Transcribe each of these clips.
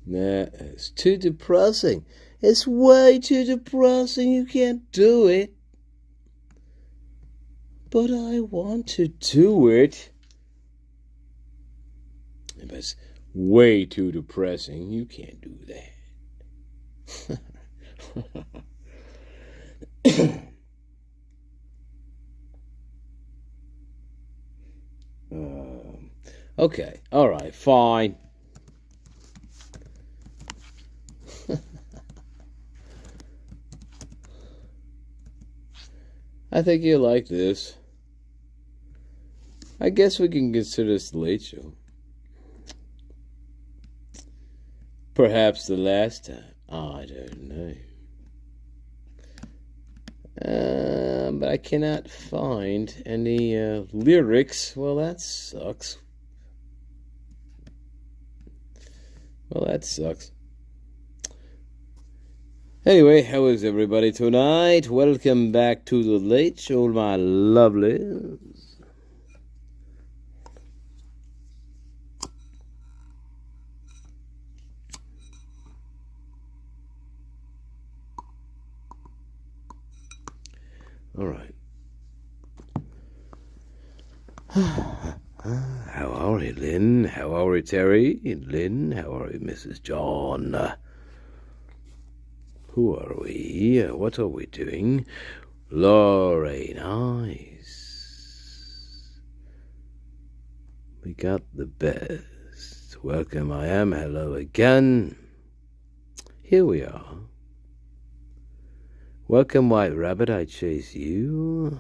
Nah, it's too depressing. It's way too depressing. You can't do it. But I want to do it. If it's way too depressing, you can't do that. Okay, all right, fine. I think you like this. I guess we can consider this the Late Show. Perhaps the last time. I don't know. But I cannot find any lyrics. Well, that sucks. Anyway, how is everybody tonight? Welcome back to the Late Show, my lovelies. All right. How are you, Lynn? How are you, Terry? Lynn, how are you, Mrs. John? Who are we? What are we doing? Laurie, nice. We got the best. Welcome, I am. Hello again. Here we are. Welcome, White Rabbit, I chase you.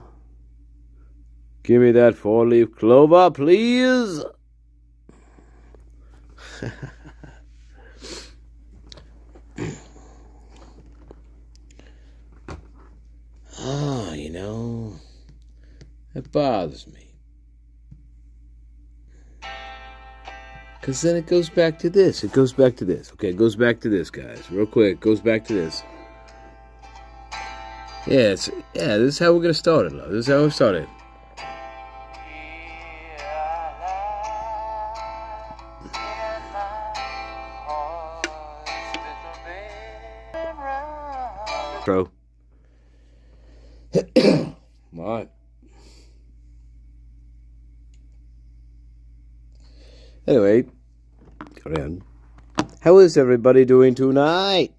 Give me that four-leaf clover, please. You know, it bothers me. Because then it goes back to this. Okay, it goes back to this, guys. Real quick, it goes back to this. This is how we're going to start it, love. This is how we started. Bro. Alright. Anyway, carry on. How is everybody doing tonight?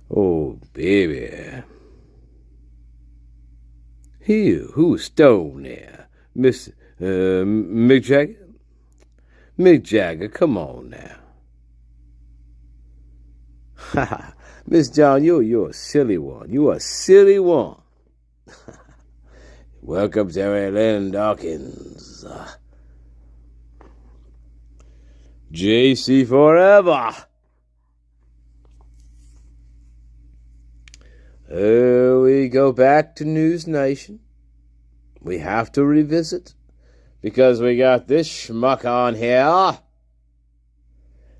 Oh, baby. Here, who's stone there? Miss, Mick Jagger? Mick Jagger, come on now. Ha Miss John, you're a silly one. You a silly one. Welcome, Terry Lynn Dawkins. JC forever. We go back to News Nation. We have to revisit because we got this schmuck on here.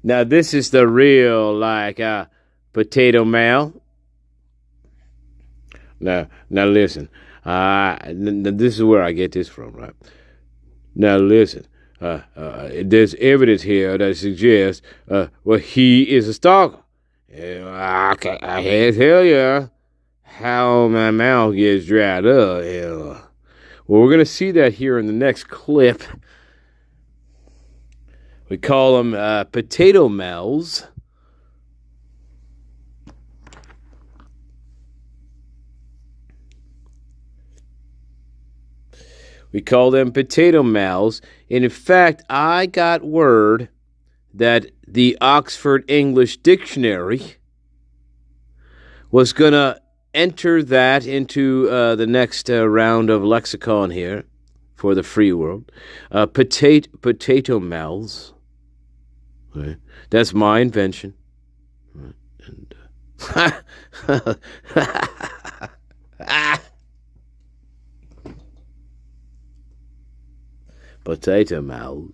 Now, this is the real, Potato Mal. Now listen. This is where I get this from, right? Now, listen. There's evidence here that suggests, he is a stalker. I can't tell you how my mouth gets dried up. Well, we're going to see that here in the next clip. We call them Potato Mals. We call them Potato Mals. And in fact, I got word that the Oxford English Dictionary was going to enter that into the next round of lexicon here for the free world. Potato Mals. Right. That's my invention. Right. And, Potato Mals.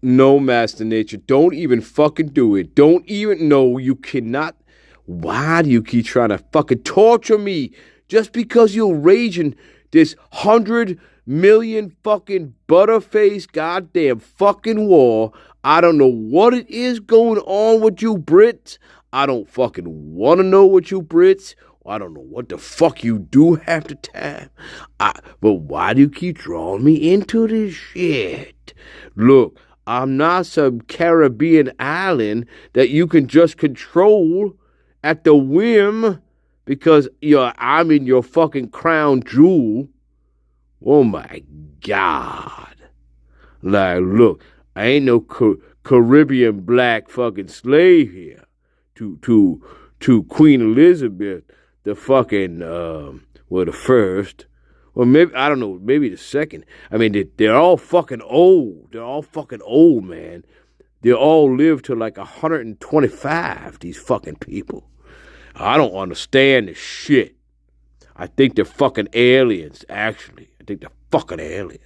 No, Master Nature. Don't even fucking do it. Don't even. No, you cannot. why do you keep trying to fucking torture me? Just because you're raging this 100 million fucking butterface goddamn fucking war. I don't know what it is going on with you Brits. I don't fucking want to know what you Brits. I don't know what the fuck you do half the time. But why do you keep drawing me into this shit? Look, I'm not some Caribbean island that you can just control at the whim because I'm in your fucking crown jewel. Oh my God. Like, look, I ain't no Caribbean black fucking slave here to Queen Elizabeth, the fucking, the first. Or maybe, I don't know, maybe the second. I mean, they're all fucking old. They're all fucking old, man. They all live to like 125, these fucking people. I don't understand this shit. I think they're fucking aliens, actually. I think they're fucking aliens.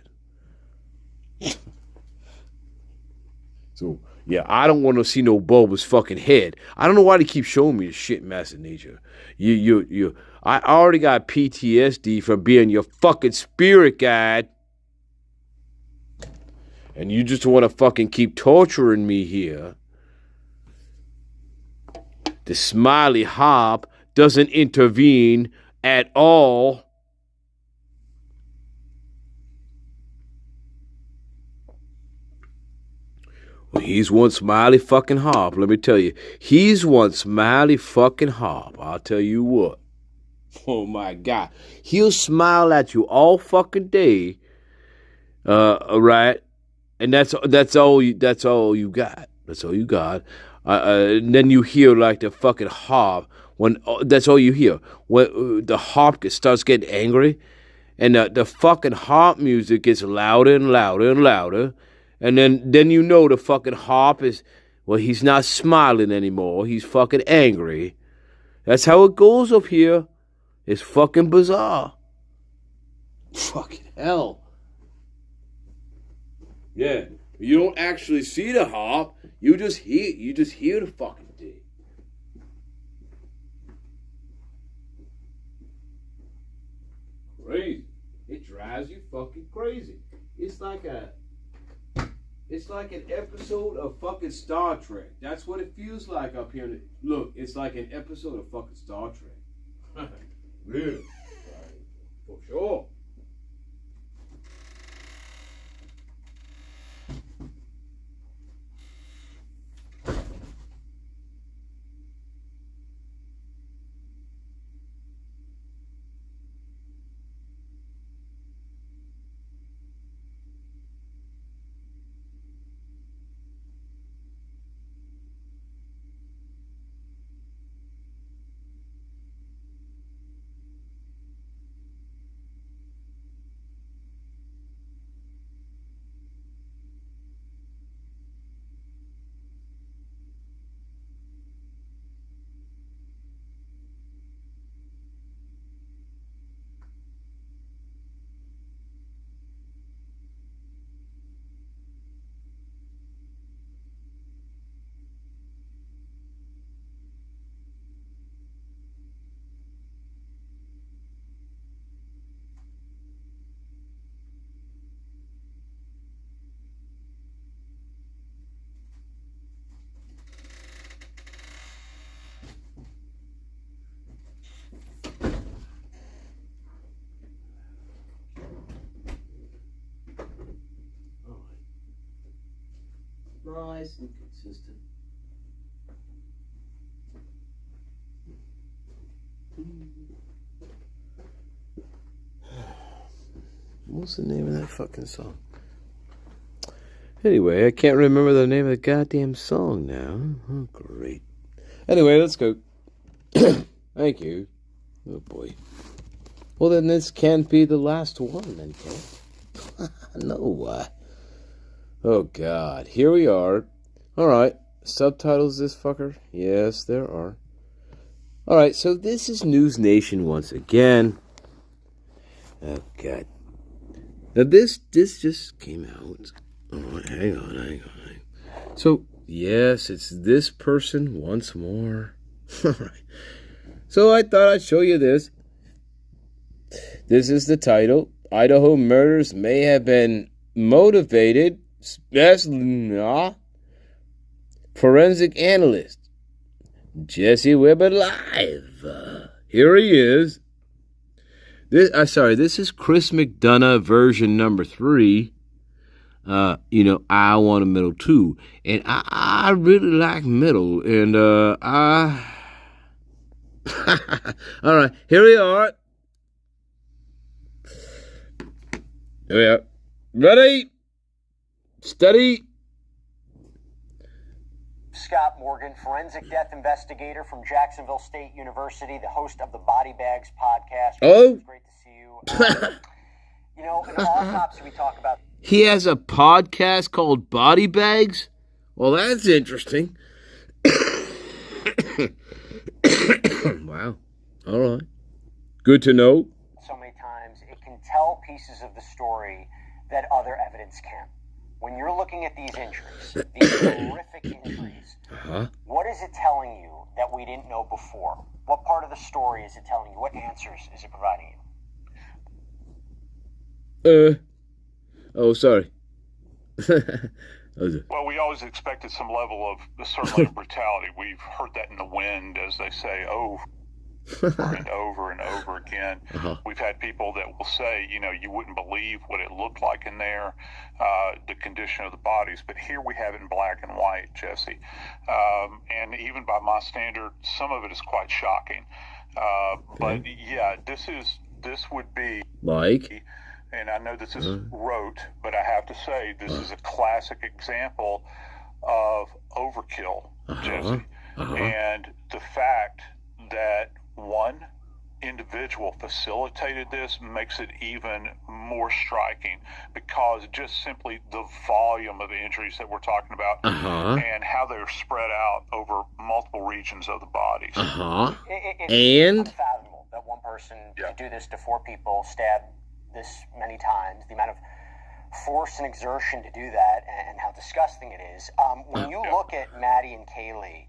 So, yeah, I don't want to see no bulbous fucking head. I don't know why they keep showing me this shit, Masternature. I already got PTSD from being your fucking spirit guide. And you just want to fucking keep torturing me here. The smiley hop doesn't intervene at all. Well, he's one smiley fucking hop, let me tell you. He's one smiley fucking hop, I'll tell you what. Oh my God. He'll smile at you all fucking day. Right? And that's all you got. That's all you got. And then you hear like the fucking harp. That's all you hear. When the harp starts getting angry, and the fucking harp music gets louder and louder and louder, and then you know the fucking harp is, well, he's not smiling anymore. He's fucking angry. That's how it goes up here. It's fucking bizarre. Fucking hell. Yeah, you don't actually see the harp. You just hear the fucking thing. Crazy. It drives you fucking crazy. It's like an episode of fucking Star Trek. That's what it feels like up here. Look, it's like an episode of fucking Star Trek. Really? For sure. Nice and consistent. What's the name of that fucking song? Anyway, I can't remember the name of the goddamn song now. Oh, great. Anyway, let's go. Thank you. Oh, boy. Well, then this can't be the last one, then, can it? No. Oh, God. Here we are. All right. Subtitles this fucker? Yes, there are. All right, so this is News Nation once again. Oh, God. Now, this just came out. Oh, hang on. So, yes, it's this person once more. So I thought I'd show you this. This is the title. Idaho murders may have been motivated. Forensic analyst Jesse Weber live. Here he is. This is Chris McDonough version number 3. I want a middle too, and I really like middle, and all right, here we are. Here we are. Ready? Steady. Scott Morgan, forensic death investigator from Jacksonville State University, the host of the Body Bags podcast. Oh. It's great to see you. In autopsy, we talk about... He has a podcast called Body Bags? Well, that's interesting. Wow. All right. Good to know. So many times, it can tell pieces of the story that other evidence can't. When you're looking at these injuries, these horrific injuries, what is it telling you that we didn't know before? What part of the story is it telling you? What answers is it providing you? Oh, sorry. Well, we always expected some level of a certain level of brutality. We've heard that in the wind, as they say, over and over and over again. We've had people that will say, you wouldn't believe what it looked like in there, the condition of the bodies. But here we have it in black and white, Jesse. And even by my standard, some of it is quite shocking. But yeah, this would be like. And I know this is rote, but I have to say this is a classic example of overkill, Jesse. And the fact that one individual facilitated this makes it even more striking, because just simply the volume of the injuries that we're talking about and how they're spread out over multiple regions of the bodies. It's unfathomable that one person could do this to 4 people, stab this many times, the amount of force and exertion to do that, and how disgusting it is. When you look at Maddie and Kaylee,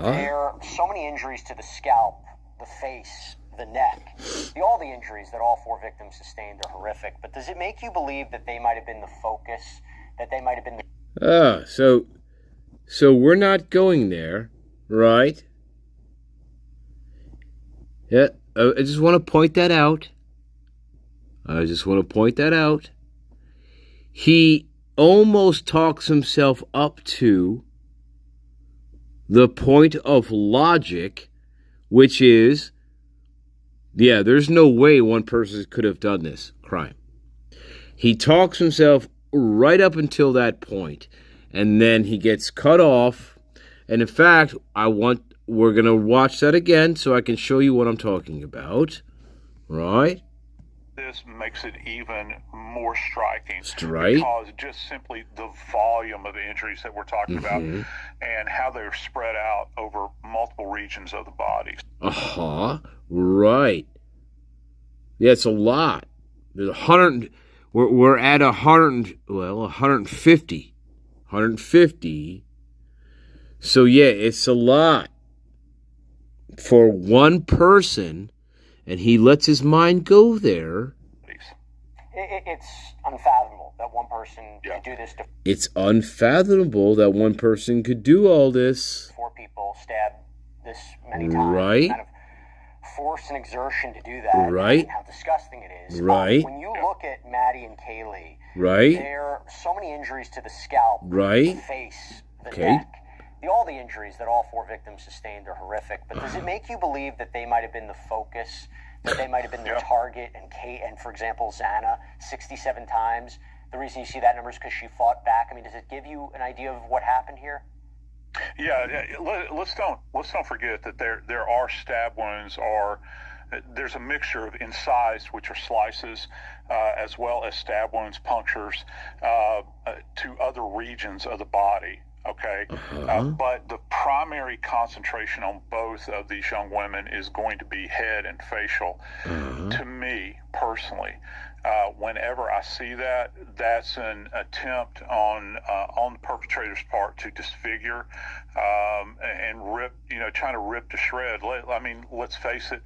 there are so many injuries to the scalp, the face, the neck. All the injuries that all 4 victims sustained are horrific, but does it make you believe that they might have been the focus, that they might have been the... So we're not going there, right? Yeah, I just want to point that out. He almost talks himself up to the point of logic, which is, there's no way one person could have done this crime. He talks himself right up until that point, and then he gets cut off. And in fact, we're going to watch that again so I can show you what I'm talking about. Right? This makes it even more striking, right? Because just simply the volume of the injuries that we're talking about and how they're spread out over multiple regions of the bodies. Right. Yeah, it's a lot. There's 100. We're at 100. Well, 150. 150. So yeah, it's a lot for one person. And he lets his mind go there. It's unfathomable that one person could do this to... It's unfathomable that one person could do all this. 4 people, stab this many times. Right. The amount of force and exertion to do that. Right. And how disgusting it is. Right. When you look at Maddie and Kaylee, there are so many injuries to the scalp, the face, the neck. All the injuries that all 4 victims sustained are horrific, but does it make you believe that they might have been the focus, that they might have been the target, and for example, Xana, 67 times? The reason you see that number is because she fought back. I mean, does it give you an idea of what happened here? Yeah, let's don't forget that there are stab wounds, there's a mixture of incised, which are slices, as well as stab wounds, punctures to other regions of the body. Okay, but the primary concentration on both of these young women is going to be head and facial. To me, personally. Whenever I see that, that's an attempt on the perpetrator's part to disfigure and rip, trying to rip to shred. Let's face it,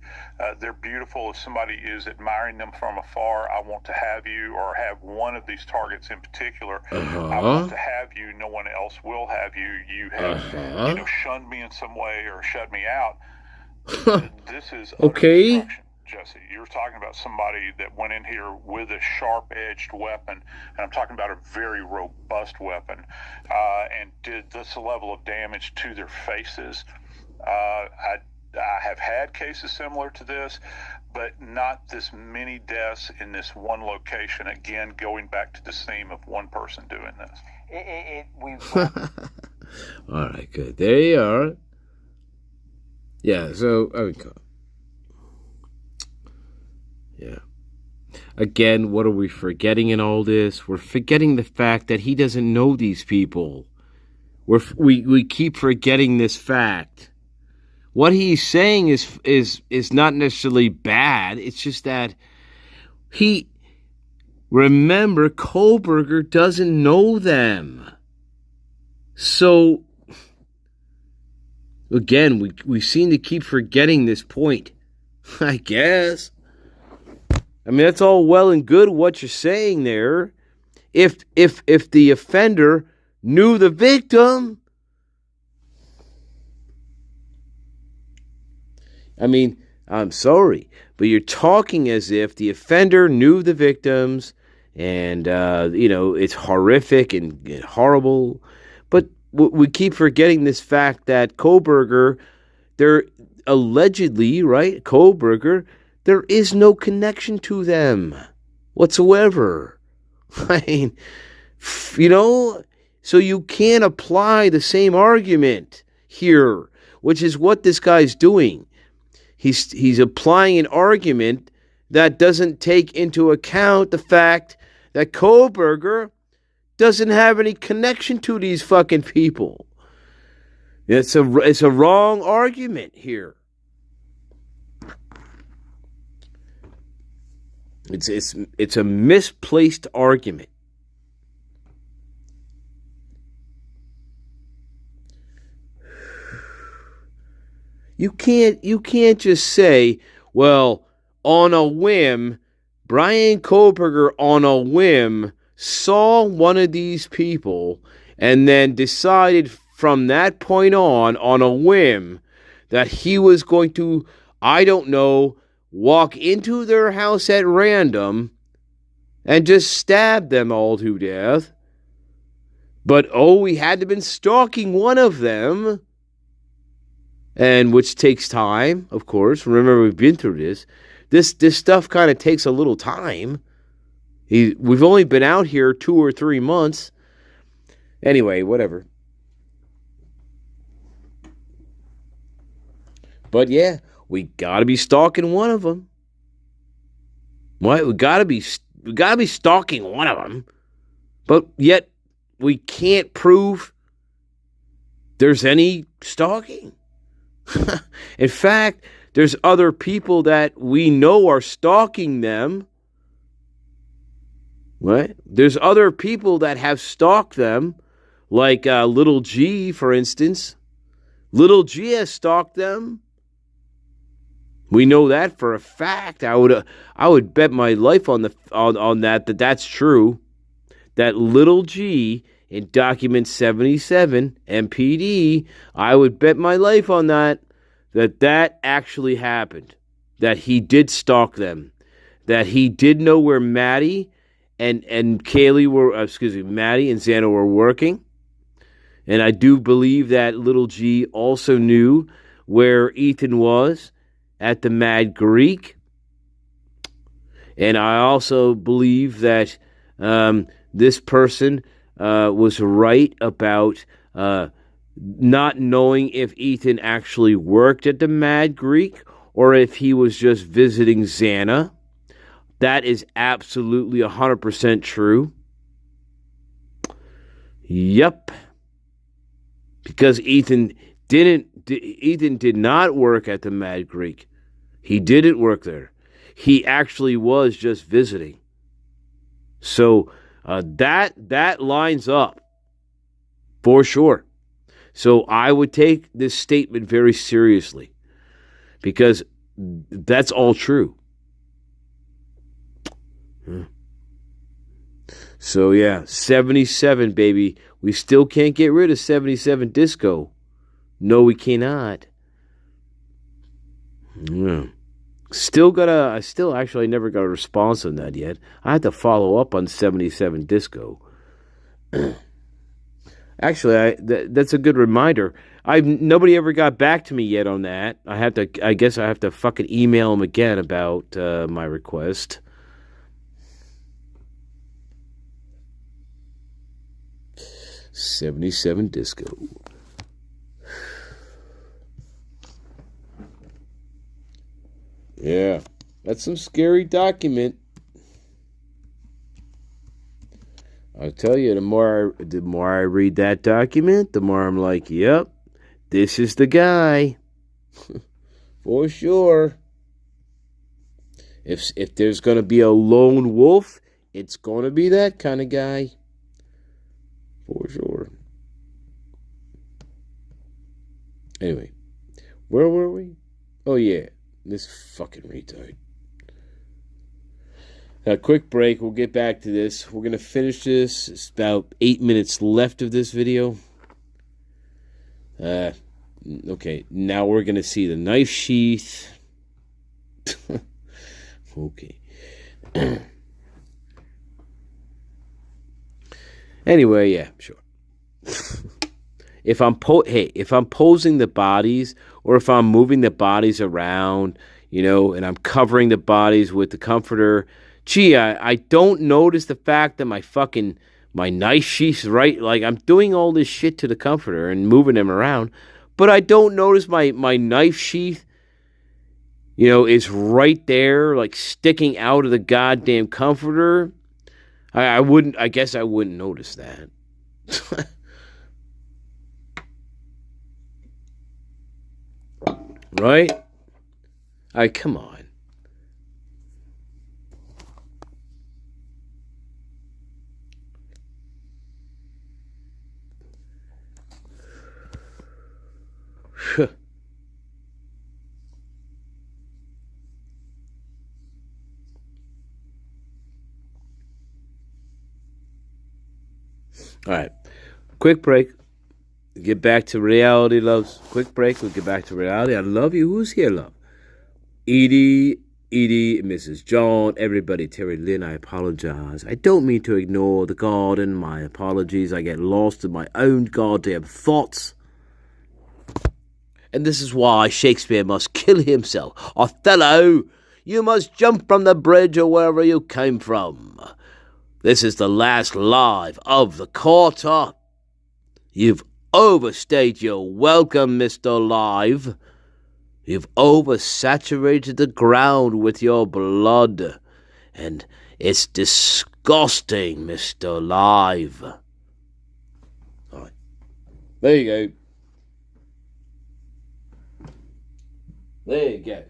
they're beautiful. If somebody is admiring them from afar, I want to have you, or have one of these targets in particular. I want to have you. No one else will have you. You have, shunned me in some way or shut me out. This is okay. Jesse, you're talking about somebody that went in here with a sharp-edged weapon, and I'm talking about a very robust weapon, and did this level of damage to their faces. I have had cases similar to this, but not this many deaths in this one location. Again, going back to this theme of one person doing this. All right, good. There you are. Yeah, so, yeah. Again, what are we forgetting in all this? We're forgetting the fact that he doesn't know these people. We keep forgetting this fact. What he's saying is not necessarily bad. It's just that remember, Kohlberger doesn't know them. So, again, we seem to keep forgetting this point, I guess. I mean, that's all well and good what you're saying there. If the offender knew the victim, I mean, I'm sorry, but you're talking as if the offender knew the victims, and it's horrific and horrible. But we keep forgetting this fact that Kohlberger, they're allegedly, right, Kohlberger, there is no connection to them whatsoever. I mean, so you can't apply the same argument here, which is what this guy's doing. He's applying an argument that doesn't take into account the fact that Kohlberger doesn't have any connection to these fucking people. It's a wrong argument here. It's a misplaced argument. You can't just say, well, on a whim, Brian Kohlberger on a whim saw one of these people and then decided from that point on a whim, that he was going to, I don't know, walk into their house at random and just stab them all to death. But, he had to have been stalking one of them, and which takes time, of course. Remember, we've been through this. This stuff kind of takes a little time. We've only been out here 2 or 3 months. Anyway, whatever. But yeah, we gotta be stalking one of them. What? We gotta be stalking one of them. But yet, we can't prove there's any stalking. In fact, there's other people that we know are stalking them. What? There's other people that have stalked them, like Little G, for instance. Little G has stalked them. We know that for a fact. I would bet my life on that's true. That Little G in document 77 MPD, I would bet my life on that actually happened. That he did stalk them. That he did know where Maddie and Kaylee were, Maddie and Xana were working. And I do believe that Little G also knew where Ethan was at the Mad Greek. And I also believe that this person was right about not knowing if Ethan actually worked at the Mad Greek or if he was just visiting Xana. That is absolutely 100% true. Yep. Because Ethan did not work at the Mad Greek. He didn't work there. he actually was just visiting. So that lines up for sure. So I would take this statement very seriously because that's all true. So yeah, 77, baby. We still can't get rid of 77 disco. No, we cannot. Yeah. I still actually never got a response on that yet. I had to follow up on 77 disco. Actually, that's a good reminder. Nobody ever got back to me yet on that. I guess I have to fucking email them again about my request. $77 disco. Yeah, that's some scary document. I'll tell you, the more I read that document, the more I'm like, yep, this is the guy. For sure. If there's going to be a lone wolf, it's going to be that kind of guy. For sure. Anyway, where were we? Oh, yeah, this fucking retard. A quick break. We'll get back to this. We're going to finish this. It's about 8 minutes left of this video. Okay, now we're going to see the knife sheath. Okay. Anyway, yeah, sure. If I'm posing the bodies, or if I'm moving the bodies around, and I'm covering the bodies with the comforter, gee, I don't notice the fact that my knife sheath's right. Like, I'm doing all this shit to the comforter and moving them around, but I don't notice my knife sheath, is right there, like sticking out of the goddamn comforter. I guess I wouldn't notice that. Right? Come on. All right. Quick break. Get back to reality, loves. Quick break. We'll get back to reality. I love you. Who's here, love? Edie, Mrs. John, everybody, Terry Lynn, I apologize. I don't mean to ignore the garden. My apologies. I get lost in my own goddamn thoughts. And this is why Shakespeare must kill himself. Othello, you must jump from the bridge or wherever you came from. This is the last live of the quarter. You've overstayed your welcome, Mr. Live. You've oversaturated the ground with your blood. And it's disgusting, Mr. Live. All right. There you go. There you go.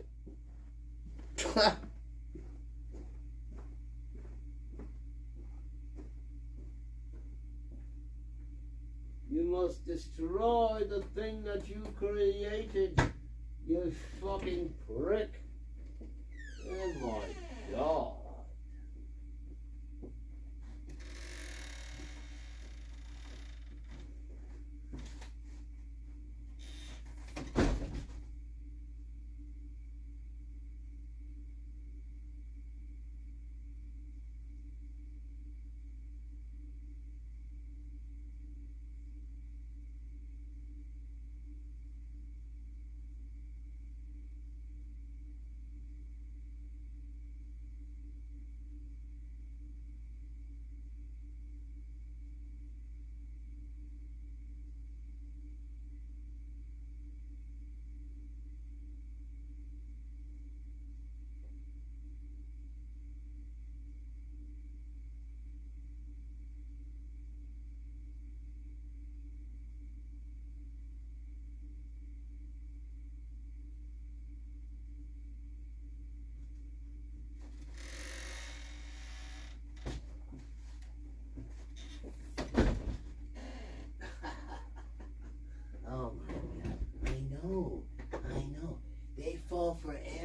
You must destroy the thing that you created, you fucking prick. Oh my God.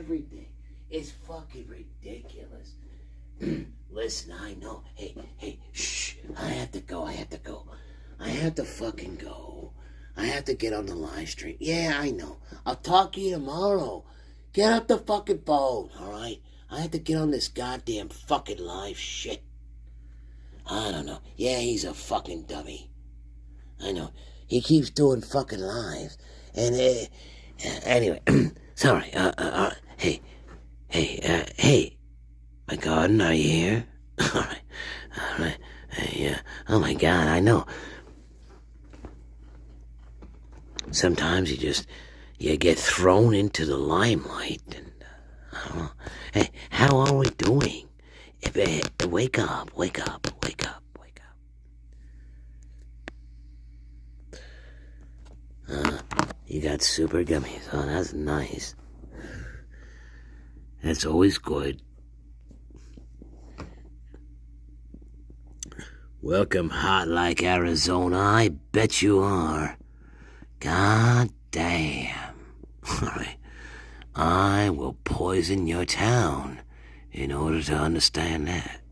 everything. It's fucking ridiculous. Listen, I know. Hey, shh. I have to go. I have to fucking go. I have to get on the live stream. Yeah, I know. I'll talk to you tomorrow. Get up the fucking phone, alright? I have to get on this goddamn fucking live shit. I don't know. Yeah, he's a fucking dummy. I know. He keeps doing fucking lives. And, anyway. Sorry. Hey. My garden, are you here? Alright. Hey, oh my God, I know. Sometimes you get thrown into the limelight and, I don't know. Hey, how are we doing? Wake up. You got super gummies. Oh, that's nice. That's always good. Welcome, hot like Arizona. I bet you are. God damn. Alright. I will poison your town in order to understand that.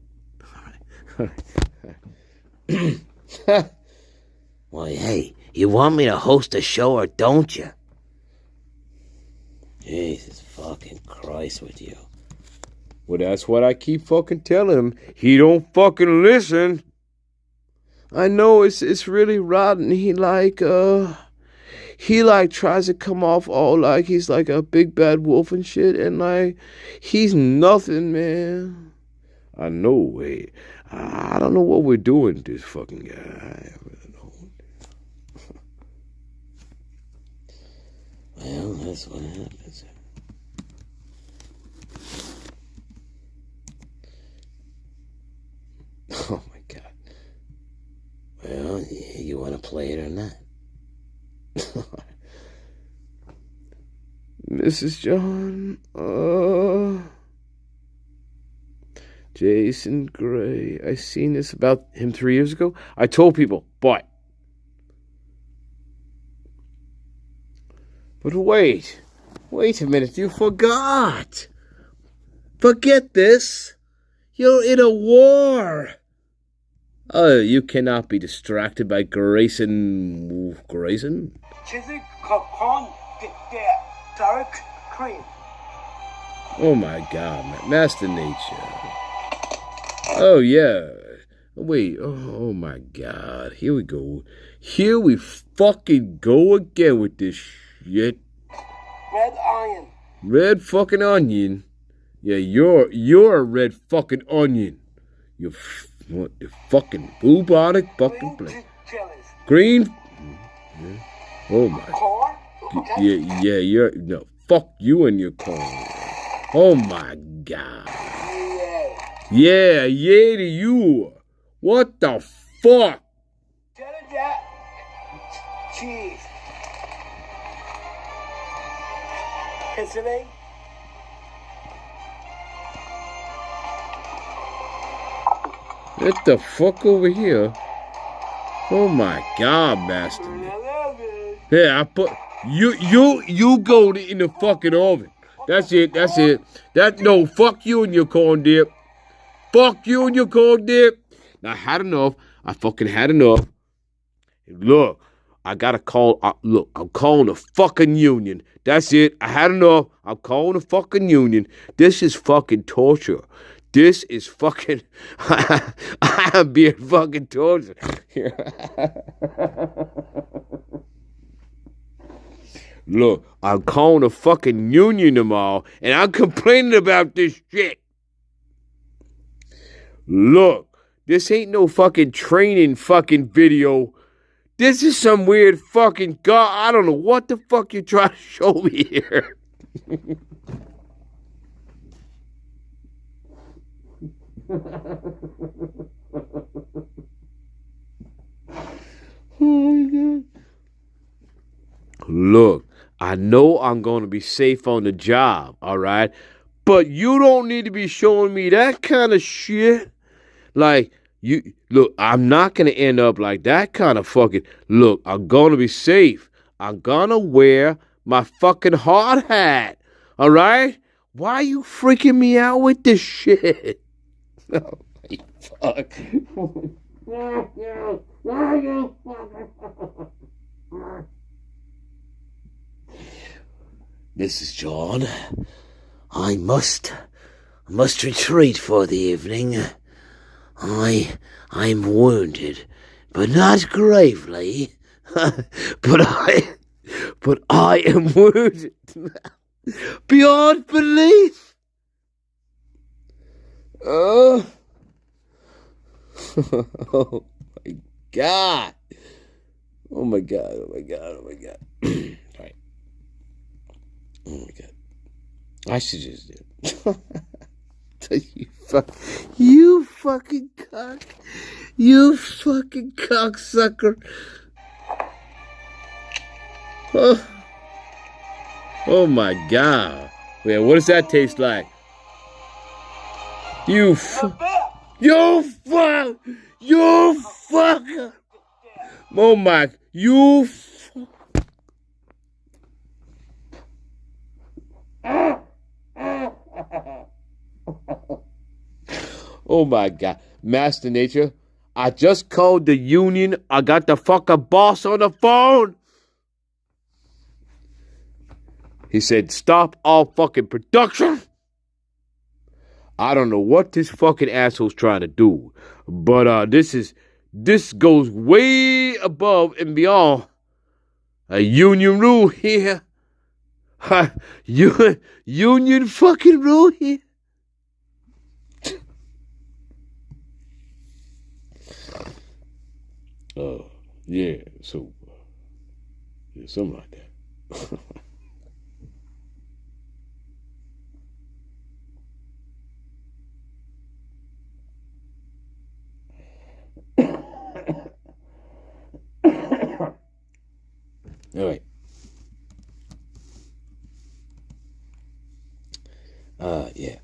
Well, hey, you want me to host a show or don't you? Jesus fucking Christ with you. Well, that's what I keep fucking telling him. He don't fucking listen. I know it's really rotten. He tries to come off all like he's like a big bad wolf and shit, and like he's nothing, man. I know. Hey, I don't know what we're doing to this fucking guy. I really don't. Well, that's what happens. Oh my God. Well, you want to play it or not? Mrs. John, Jason Gray. I seen this about him 3 years ago. I told people, but wait a minute, you forgot. Forget this. You're in a war. Oh, you cannot be distracted by Grayson? Dark cream. Oh my God, Masternature. Oh yeah. Wait, oh my God. Here we go. Here we fucking go again with this shit. Red onion. Red fucking onion. Yeah, you're a red fucking onion. You fucking bubonic fucking place. Green. Oh my. Corn. Yeah, you're no. Fuck you and your corn. Oh my God. Yeah to you. What the fuck? Cheese. Considering. Get the fuck over here. Oh my God, Master. Yeah, I put you go in the fucking oven. That's it. No, fuck you and your corn dip. Fuck you and your corn dip. I had enough. I fucking had enough. Look, I gotta call. Look, I'm calling the fucking union. That's it. I had enough. I'm calling the fucking union. This is fucking torture. This is fucking. I am being fucking tortured. Look, I'm calling the fucking union tomorrow, and I'm complaining about this shit. Look, this ain't no fucking training fucking video. This is some weird fucking I don't know what the fuck you're trying to show me here. Oh my God. Look, I know I'm going to be safe on the job, all right? But you don't need to be showing me that kind of shit. Like, look, I'm not going to end up like that kind of fucking, look, I'm going to be safe. I'm going to wear my fucking hard hat, all right? Why are you freaking me out with this shit? Oh, my fuck. Mrs. John, I must retreat for the evening. I'm wounded, but not gravely. but I am wounded beyond belief. Oh, oh my God! Oh my God! Oh my God! Oh my God! All right. Oh my God! I should just do it. You fucking cock. You fucking cocksucker. Oh my God. Man, what does that taste like? You fucker. Oh my, oh my God. Master Nature, I just called the union. I got the fucking boss on the phone. He said, stop all fucking production. I don't know what this fucking asshole's trying to do, but this goes way above and beyond a union rule here. Union fucking rule here. Yeah, so yeah, something like that. All right. Yeah.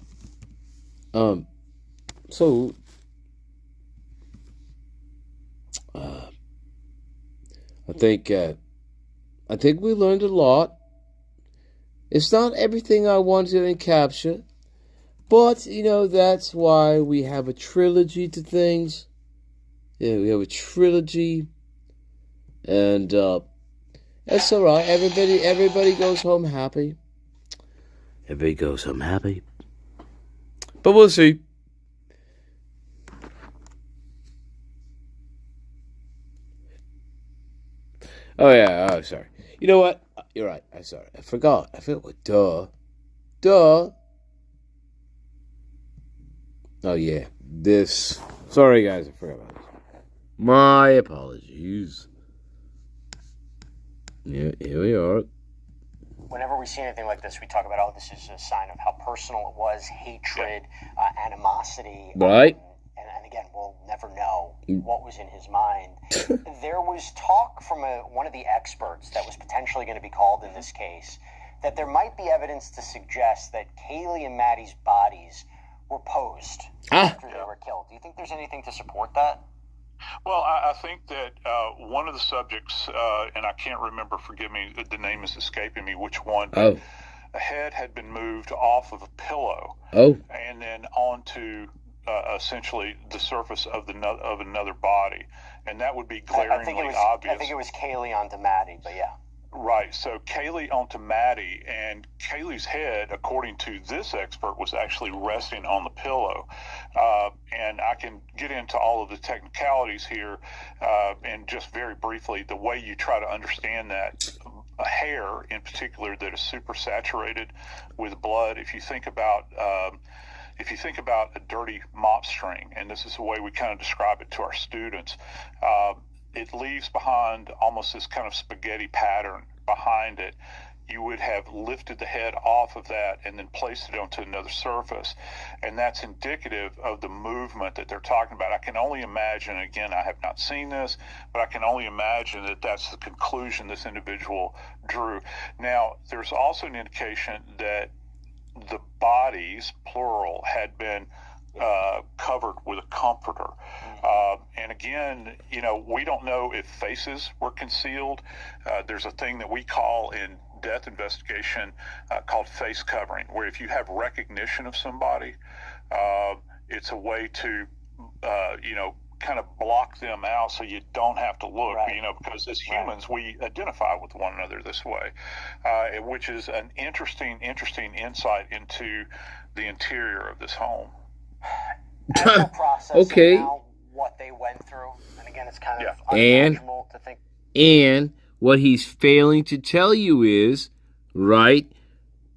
So, I think we learned a lot. It's not everything I wanted to capture, but that's why we have a trilogy to things. Yeah, we have a trilogy, and that's all right. Everybody goes home happy. Everybody goes home happy. But we'll see. Oh, yeah. Oh, sorry. You know what? You're right. I'm sorry. I forgot. I forgot what. Duh. Oh, yeah. This. Sorry, guys. I forgot about this. My apologies. Yeah, here we are. Whenever we see anything like this, we talk about, this is a sign of how personal it was, hatred, animosity. Right. And again, we'll never know what was in his mind. There was talk from one of the experts that was potentially going to be called in this case that there might be evidence to suggest that Kaylee and Maddie's bodies were posed after they were killed. Do you think there's anything to support that? Well, I think that one of the subjects, and I can't remember, forgive me, the name is escaping me, which one, but a head had been moved off of a pillow and then onto essentially the surface of another body, and that would be glaringly obvious. I think it was Kaylee onto Maddie, but yeah. Right, so Kaylee onto Maddie, and Kaylee's head, according to this expert, was actually resting on the pillow. And I can get into all of the technicalities here, and just very briefly, the way you try to understand that, hair in particular that is super saturated with blood, if you think about a dirty mop string, and this is the way we kind of describe it to our students, it leaves behind almost this kind of spaghetti pattern behind it. You would have lifted the head off of that and then placed it onto another surface. And that's indicative of the movement that they're talking about. I can only imagine, again, I have not seen this, but I can only imagine that that's the conclusion this individual drew. Now, there's also an indication that the bodies, plural, had been covered with a comforter. And again, we don't know if faces were concealed. There's a thing that we call in death investigation called face covering, where if you have recognition of somebody, it's a way to, kind of block them out so you don't have to look, right. Because as humans, we identify with one another this way, which is an interesting insight into the interior of this home. As we're processing Okay. now what they went through, and again, it's kind of And- unimaginable to think. And what he's failing to tell you is, right,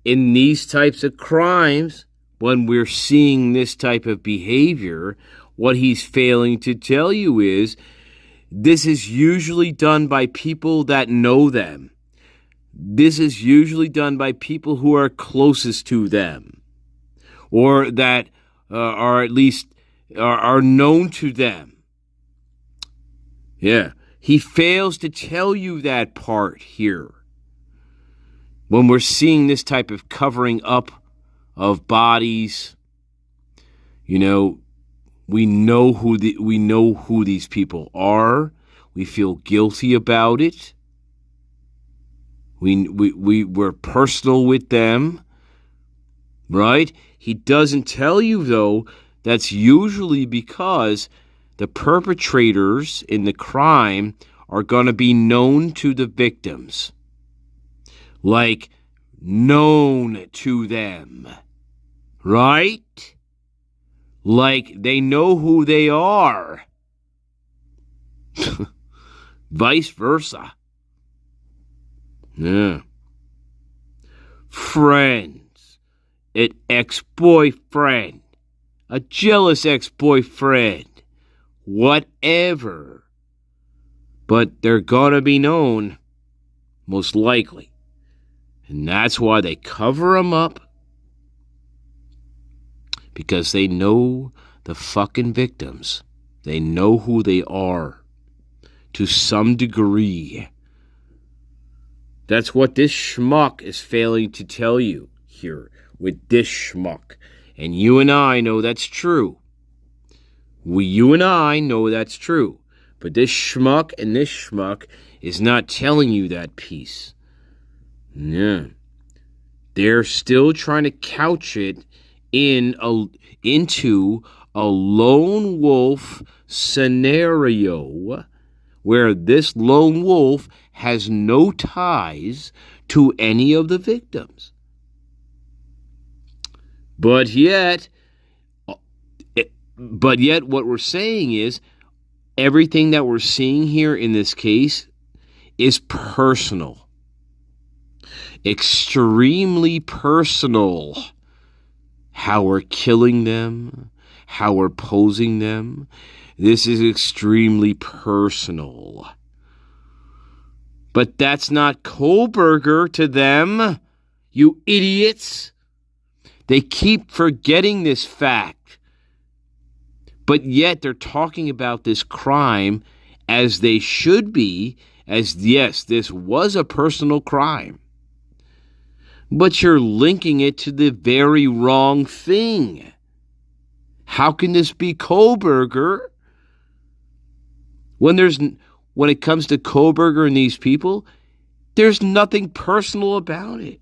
in these types of crimes, when we're seeing this type of behavior, what he's failing to tell you is this is usually done by people that know them. This is usually done by people who are closest to them, or that are at least are known to them. Yeah. He fails to tell you that part here. When we're seeing this type of covering up of bodies, we know who these people are. We feel guilty about it. We're personal with them, right? He doesn't tell you, though, that's usually because the perpetrators in the crime are going to be known to the victims. Like, known to them. Right? Like, they know who they are. Vice versa. Yeah. Friends. An ex-boyfriend. A jealous ex-boyfriend. Whatever. But they're gonna be known, most likely. And that's why they cover them up. Because they know the fucking victims. They know who they are. To some degree. That's what this schmuck is failing to tell you here with this schmuck. And you and I know that's true. You and I know that's true. But this schmuck and this schmuck is not telling you that piece. Yeah. They're still trying to couch it into a lone wolf scenario where this lone wolf has no ties to any of the victims. But yet what we're saying is everything that we're seeing here in this case is personal. Extremely personal. How we're killing them, how we're posing them. This is extremely personal. But that's not Kohlberger to them, you idiots. They keep forgetting this fact. But yet they're talking about this crime as they should be, as yes, this was a personal crime. But you're linking it to the very wrong thing. How can this be Kohlberger? When it comes to Kohlberger and these people, there's nothing personal about it.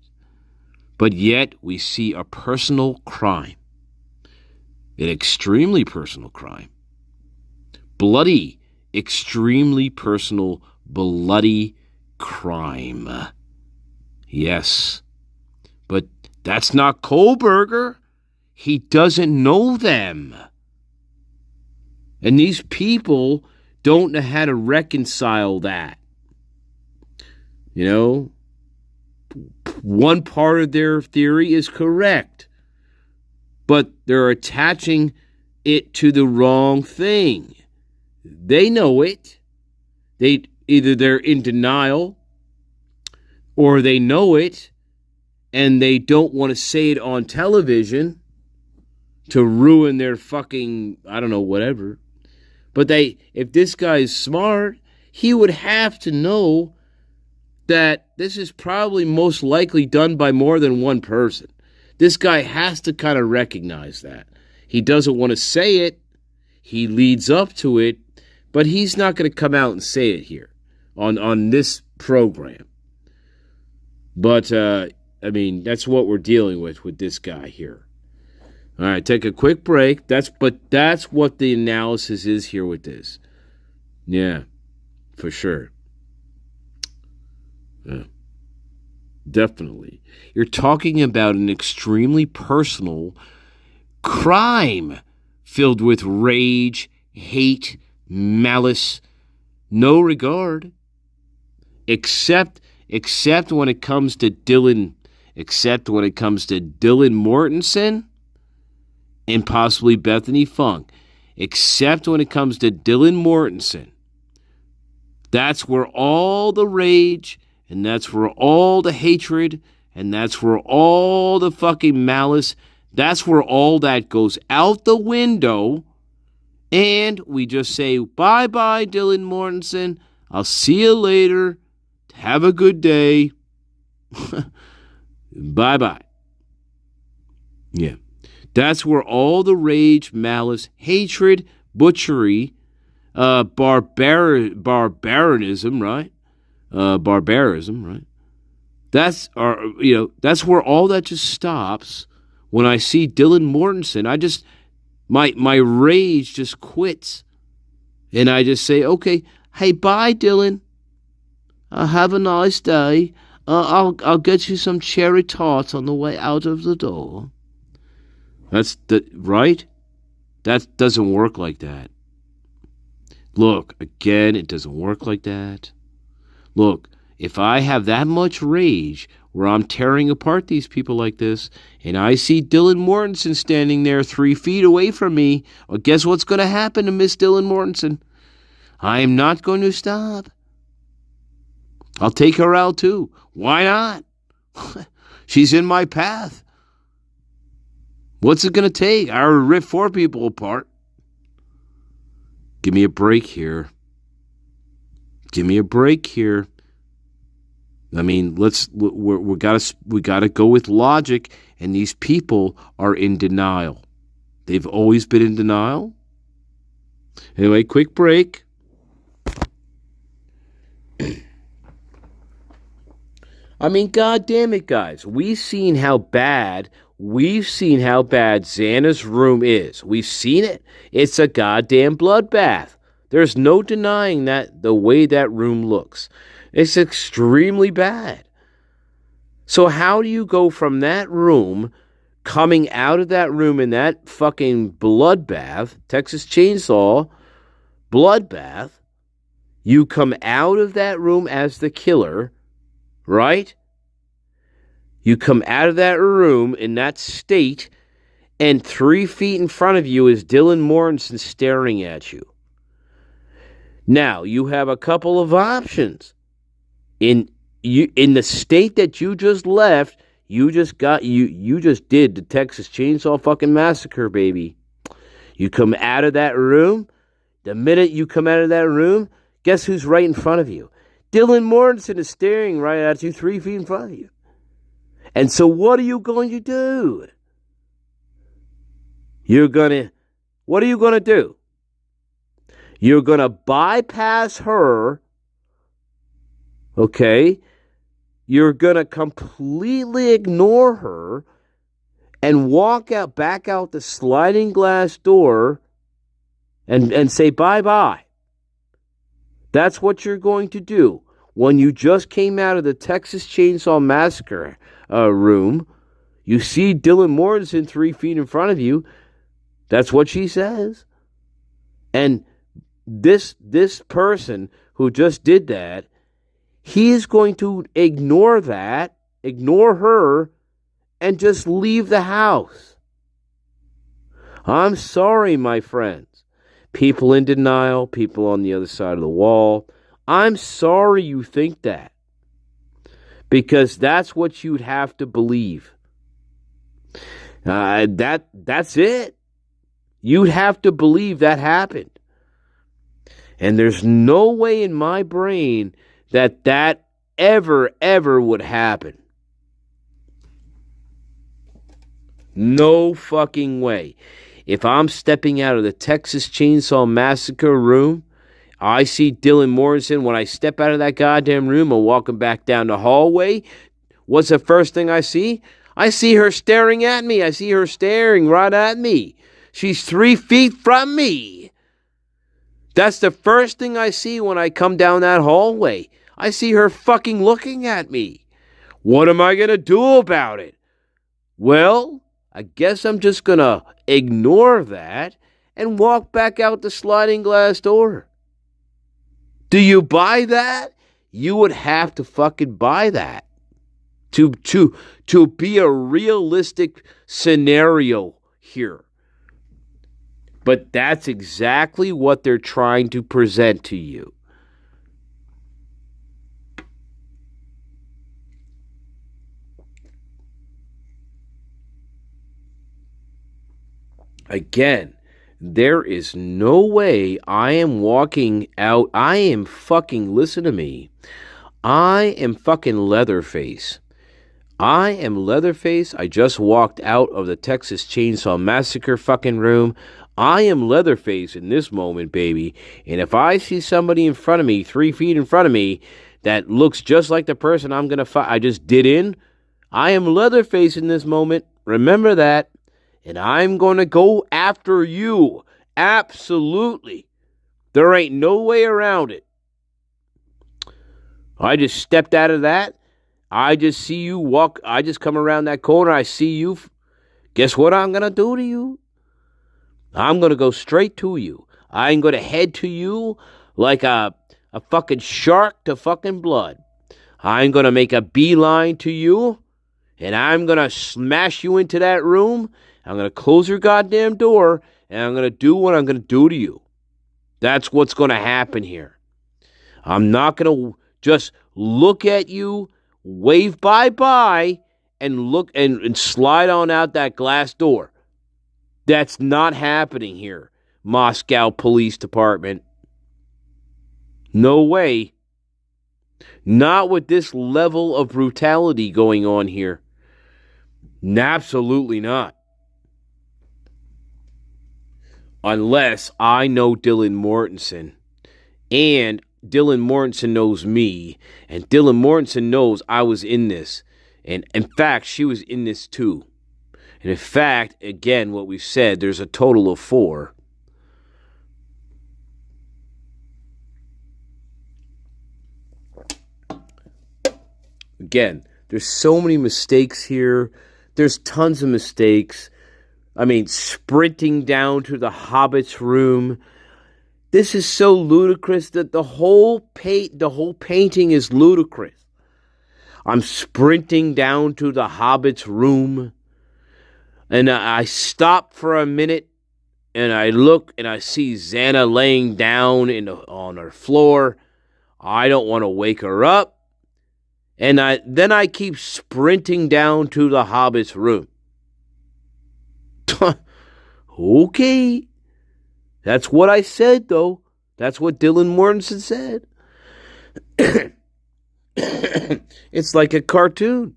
But yet we see a personal crime. An extremely personal crime. Bloody, extremely personal, bloody crime. Yes. But that's not Kohlberger. He doesn't know them. And these people don't know how to reconcile that. One part of their theory is correct, but they're attaching it to the wrong thing. They know it. Either they're in denial or they know it and they don't want to say it on television to ruin their fucking, I don't know, whatever. But if this guy is smart, he would have to know that this is probably most likely done by more than one person. This guy has to kind of recognize that. He doesn't want to say it. He leads up to it, but he's not going to come out and say it here on this program. But, I mean, that's what we're dealing with this guy here. All right, take a quick break. That's what the analysis is here with this. Yeah, for sure. Yeah, definitely. You're talking about an extremely personal crime filled with rage, hate, malice, no regard, except when it comes to Dylan Mortensen and possibly Bethany Funk. Except when it comes to Dylan Mortensen. That's where all the rage, and that's where all the hatred, and that's where all the fucking malice, that's where all that goes out the window, and we just say, bye-bye, Dylan Mortensen. I'll see you later. Have a good day. Bye-bye. Yeah. That's where all the rage, malice, hatred, butchery, barbarism, right? Barbarism, right? That's where all that just stops. When I see Dylan Mortensen, my rage just quits, and I just say, okay, hey, bye, Dylan. Have a nice day. I'll get you some cherry tarts on the way out of the door. Right? That doesn't work like that. Look, again, it doesn't work like that. Look, if I have that much rage where I'm tearing apart these people like this, and I see Dylan Mortensen standing there 3 feet away from me, well, guess what's going to happen to Miss Dylan Mortensen? I am not going to stop. I'll take her out too. Why not? She's in my path. What's it going to take? I already ripped 4 people apart. Give me a break here. Give me a break here. I mean, we gotta go with logic, and these people are in denial. They've always been in denial. Anyway, quick break. I mean, God damn it, guys. We've seen how bad Xana's room is. We've seen it. It's a goddamn bloodbath. There's no denying that the way that room looks. It's extremely bad. So how do you go from that room, coming out of that room in that fucking bloodbath, Texas Chainsaw bloodbath, you come out of that room as the killer, right? You come out of that room in that state, and 3 feet in front of you is Dylan Mortensen staring at you. Now, you have a couple of options. In the state that you just left, you just did the Texas Chainsaw fucking Massacre, baby. You come out of that room. The minute you come out of that room, guess who's right in front of you? Dylan Mortensen is staring right at you 3 feet in front of you. And so what are you going to do? What are you going to do? You're going to bypass her, okay? You're going to completely ignore her and walk back out the sliding glass door and say bye-bye. That's what you're going to do. When you just came out of the Texas Chainsaw Massacre room, you see Dylan Mortensen 3 feet in front of you. That's what she says. And this person who just did that, he is going to ignore her, and just leave the house. I'm sorry, my friends. People in denial, people on the other side of the wall. I'm sorry you think that. Because that's what you'd have to believe. That's it. You'd have to believe that happened. And there's no way in my brain that ever would happen. No fucking way. If I'm stepping out of the Texas Chainsaw Massacre room, I see Dylan Mortensen. When I step out of that goddamn room and walking back down the hallway, what's the first thing I see? I see her staring at me. I see her staring right at me. She's 3 feet from me. That's the first thing I see when I come down that hallway. I see her fucking looking at me. What am I going to do about it? Well, I guess I'm just going to ignore that and walk back out the sliding glass door. Do you buy that? You would have to fucking buy that to be a realistic scenario here. But that's exactly what they're trying to present to you. Again, there is no way I am walking out. I am fucking, listen to me. I am fucking Leatherface. I am Leatherface. I just walked out of the Texas Chainsaw Massacre fucking room. I am Leatherface in this moment, baby. And if I see somebody in front of me, 3 feet in front of me, that looks just like the person I'm going to fight, I just did in, I am Leatherface in this moment. Remember that. And I'm going to go after you. Absolutely. There ain't no way around it. I just stepped out of that. I just see you walk. I just come around that corner. I see you. Guess what I'm going to do to you? I'm going to go straight to you. I'm going to head to you like a fucking shark to fucking blood. I'm going to make a beeline to you. And I'm going to smash you into that room. I'm going to close your goddamn door. And I'm going to do what I'm going to do to you. That's what's going to happen here. I'm not going to just look at you, wave bye-bye, and look and slide on out that glass door. That's not happening here, Moscow Police Department. No way. Not with this level of brutality going on here. Absolutely not. Unless I know Dylan Mortensen, and Dylan Mortensen knows me, and Dylan Mortensen knows I was in this. And in fact, she was in this too. And in fact, again, what we've said, there's a total of 4. Again, there's so many mistakes here. There's tons of mistakes. I mean, sprinting down to the Hobbit's room. This is so ludicrous that the whole painting is ludicrous. I'm sprinting down to the Hobbit's room, and I stop for a minute, and I look, and I see Xana laying down on her floor. I don't want to wake her up, and then I keep sprinting down to the Hobbit's room. Okay. That's what I said, though. That's what Dylan Mortensen said. It's like a cartoon.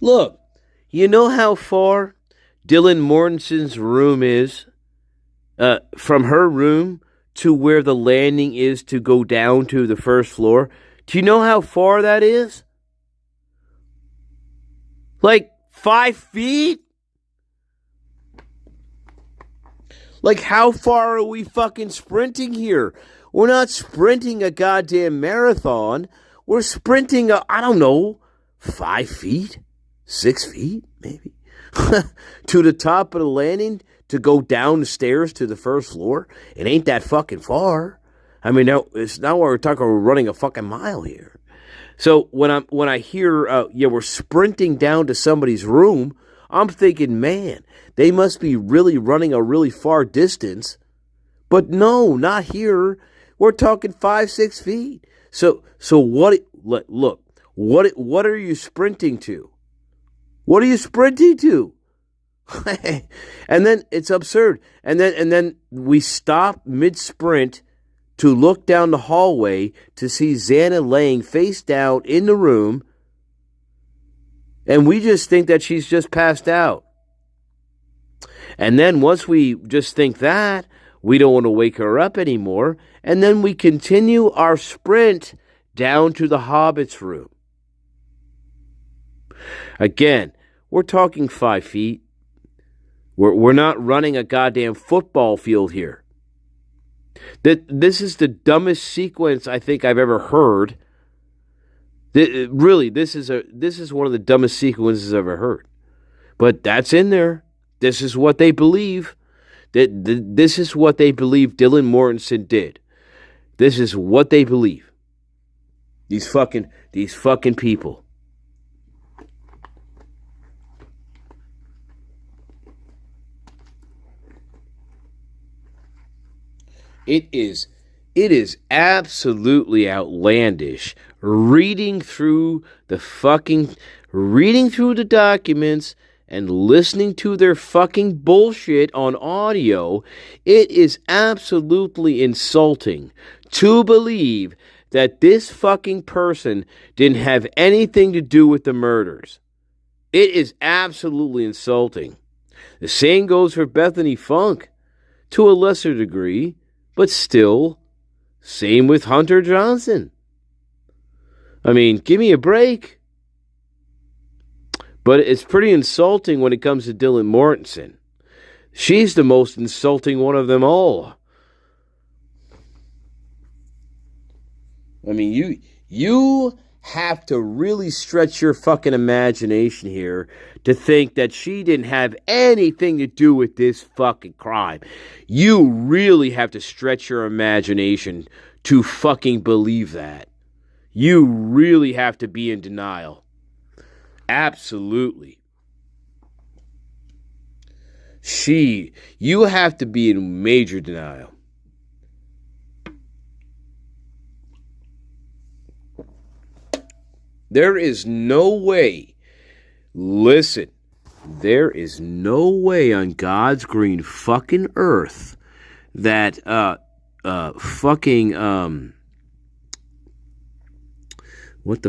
Look, you know how far Dylan Mortensen's room is from her room to where the landing is to go down to the first floor? Do you know how far that is? Like 5 feet? Like, how far are we fucking sprinting here? We're not sprinting a goddamn marathon. We're sprinting I don't know, 5 feet? 6 feet, maybe? To the top of the landing to go down the stairs to the first floor? It ain't that fucking far. I mean, it's not what we're talking about. We're running a fucking mile here. So when I hear, we're sprinting down to somebody's room, I'm thinking, man, they must be really running a really far distance. But no, not here. We're talking 5-6 feet. So what? Look, what are you sprinting to? What are you sprinting to? And then it's absurd. And then we stop mid-sprint to look down the hallway to see Xana laying face down in the room, and we just think that she's just passed out. And then once we just think that, We don't want to wake her up anymore. And then we continue our sprint down to the Hobbit's room. Again, we're talking 5 feet. We're not running a goddamn football field here. This is the dumbest sequence I think I've ever heard. Really, this is one of the dumbest sequences I've ever heard. But that's in there. This is what they believe. This is what they believe Dylan Mortensen did. This is what they believe. These fucking people. It is absolutely outlandish reading through the documents and listening to their fucking bullshit on audio. It is absolutely insulting to believe that this fucking person didn't have anything to do with the murders. It is absolutely insulting. The same goes for Bethany Funk to a lesser degree. But still, same with Hunter Johnson. I mean, give me a break. But it's pretty insulting when it comes to Dylan Mortensen. She's the most insulting one of them all. I mean, you have to really stretch your fucking imagination here to think that she didn't have anything to do with this fucking crime. You really have to stretch your imagination to fucking believe that. You really have to be in denial. Absolutely. You have to be in major denial. There is no way, listen, there is no way on God's green fucking earth that, what the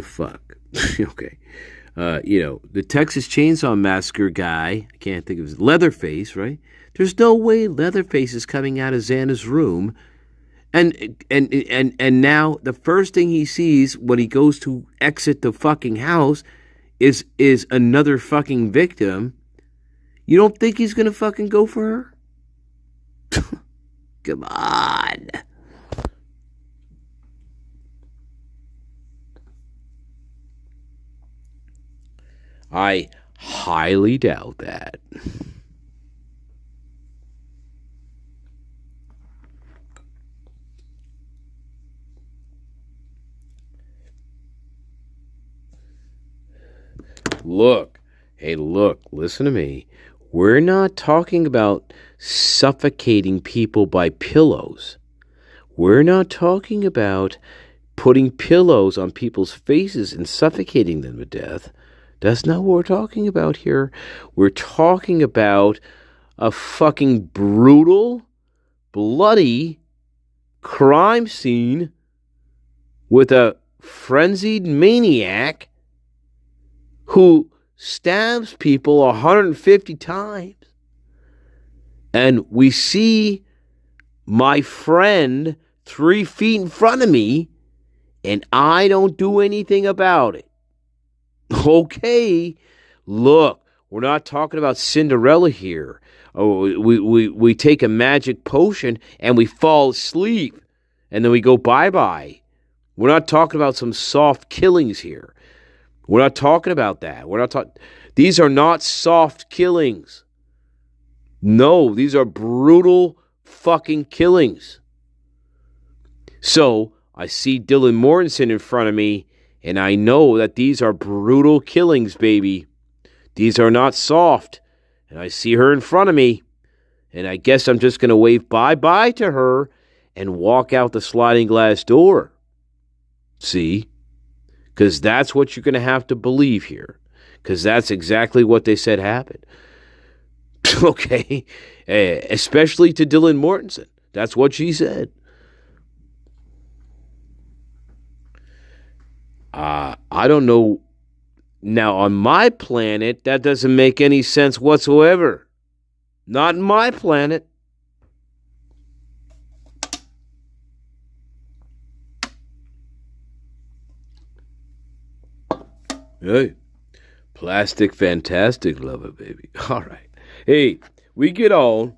fuck? Okay. The Texas Chainsaw Massacre guy, I can't think of his, Leatherface, right? There's no way Leatherface is coming out of Xana's room. And now the first thing he sees when he goes to exit the fucking house is another fucking victim. You don't think he's gonna fucking go for her? Come on. I highly doubt that. Look, listen to me. We're not talking about suffocating people by pillows. We're not talking about putting pillows on people's faces and suffocating them to death. That's not what we're talking about here. We're talking about a fucking brutal, bloody crime scene with a frenzied maniac who stabs people 150 times. And we see my friend 3 feet in front of me, and I don't do anything about it. Okay, look, we're not talking about Cinderella here. Oh, we take a magic potion and we fall asleep, and then we go bye-bye. We're not talking about some soft killings here. We're not talking about that. These are not soft killings. No, these are brutal fucking killings. So, I see Dylan Mortensen in front of me, and I know that these are brutal killings, baby. These are not soft. And I see her in front of me, and I guess I'm just going to wave bye-bye to her and walk out the sliding glass door. See? Because that's what you're going to have to believe here. Because that's exactly what they said happened. Okay? Especially to Dylan Mortensen. That's what she said. I don't know. Now, on my planet, that doesn't make any sense whatsoever. Not in my planet. Hey, plastic fantastic lover, baby. All right. Hey, we get on.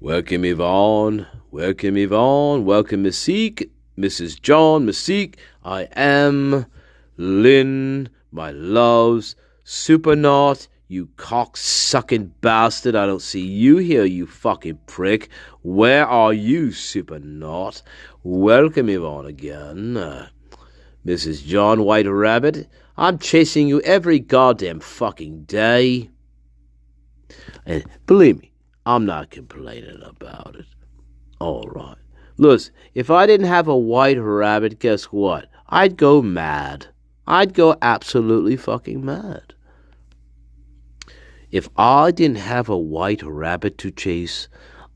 Welcome Yvonne. Welcome Yvonne. Welcome Mystique. Mrs. John Mystique. I am Lynn, my loves. Supernaut, you cock-sucking bastard. I don't see you here, you fucking prick. Where are you, Supernaut? Welcome Yvonne again. Mrs. John White Rabbit, I'm chasing you every goddamn fucking day. And believe me, I'm not complaining about it. All right. Listen, if I didn't have a white rabbit, guess what? I'd go mad. I'd go absolutely fucking mad. If I didn't have a white rabbit to chase,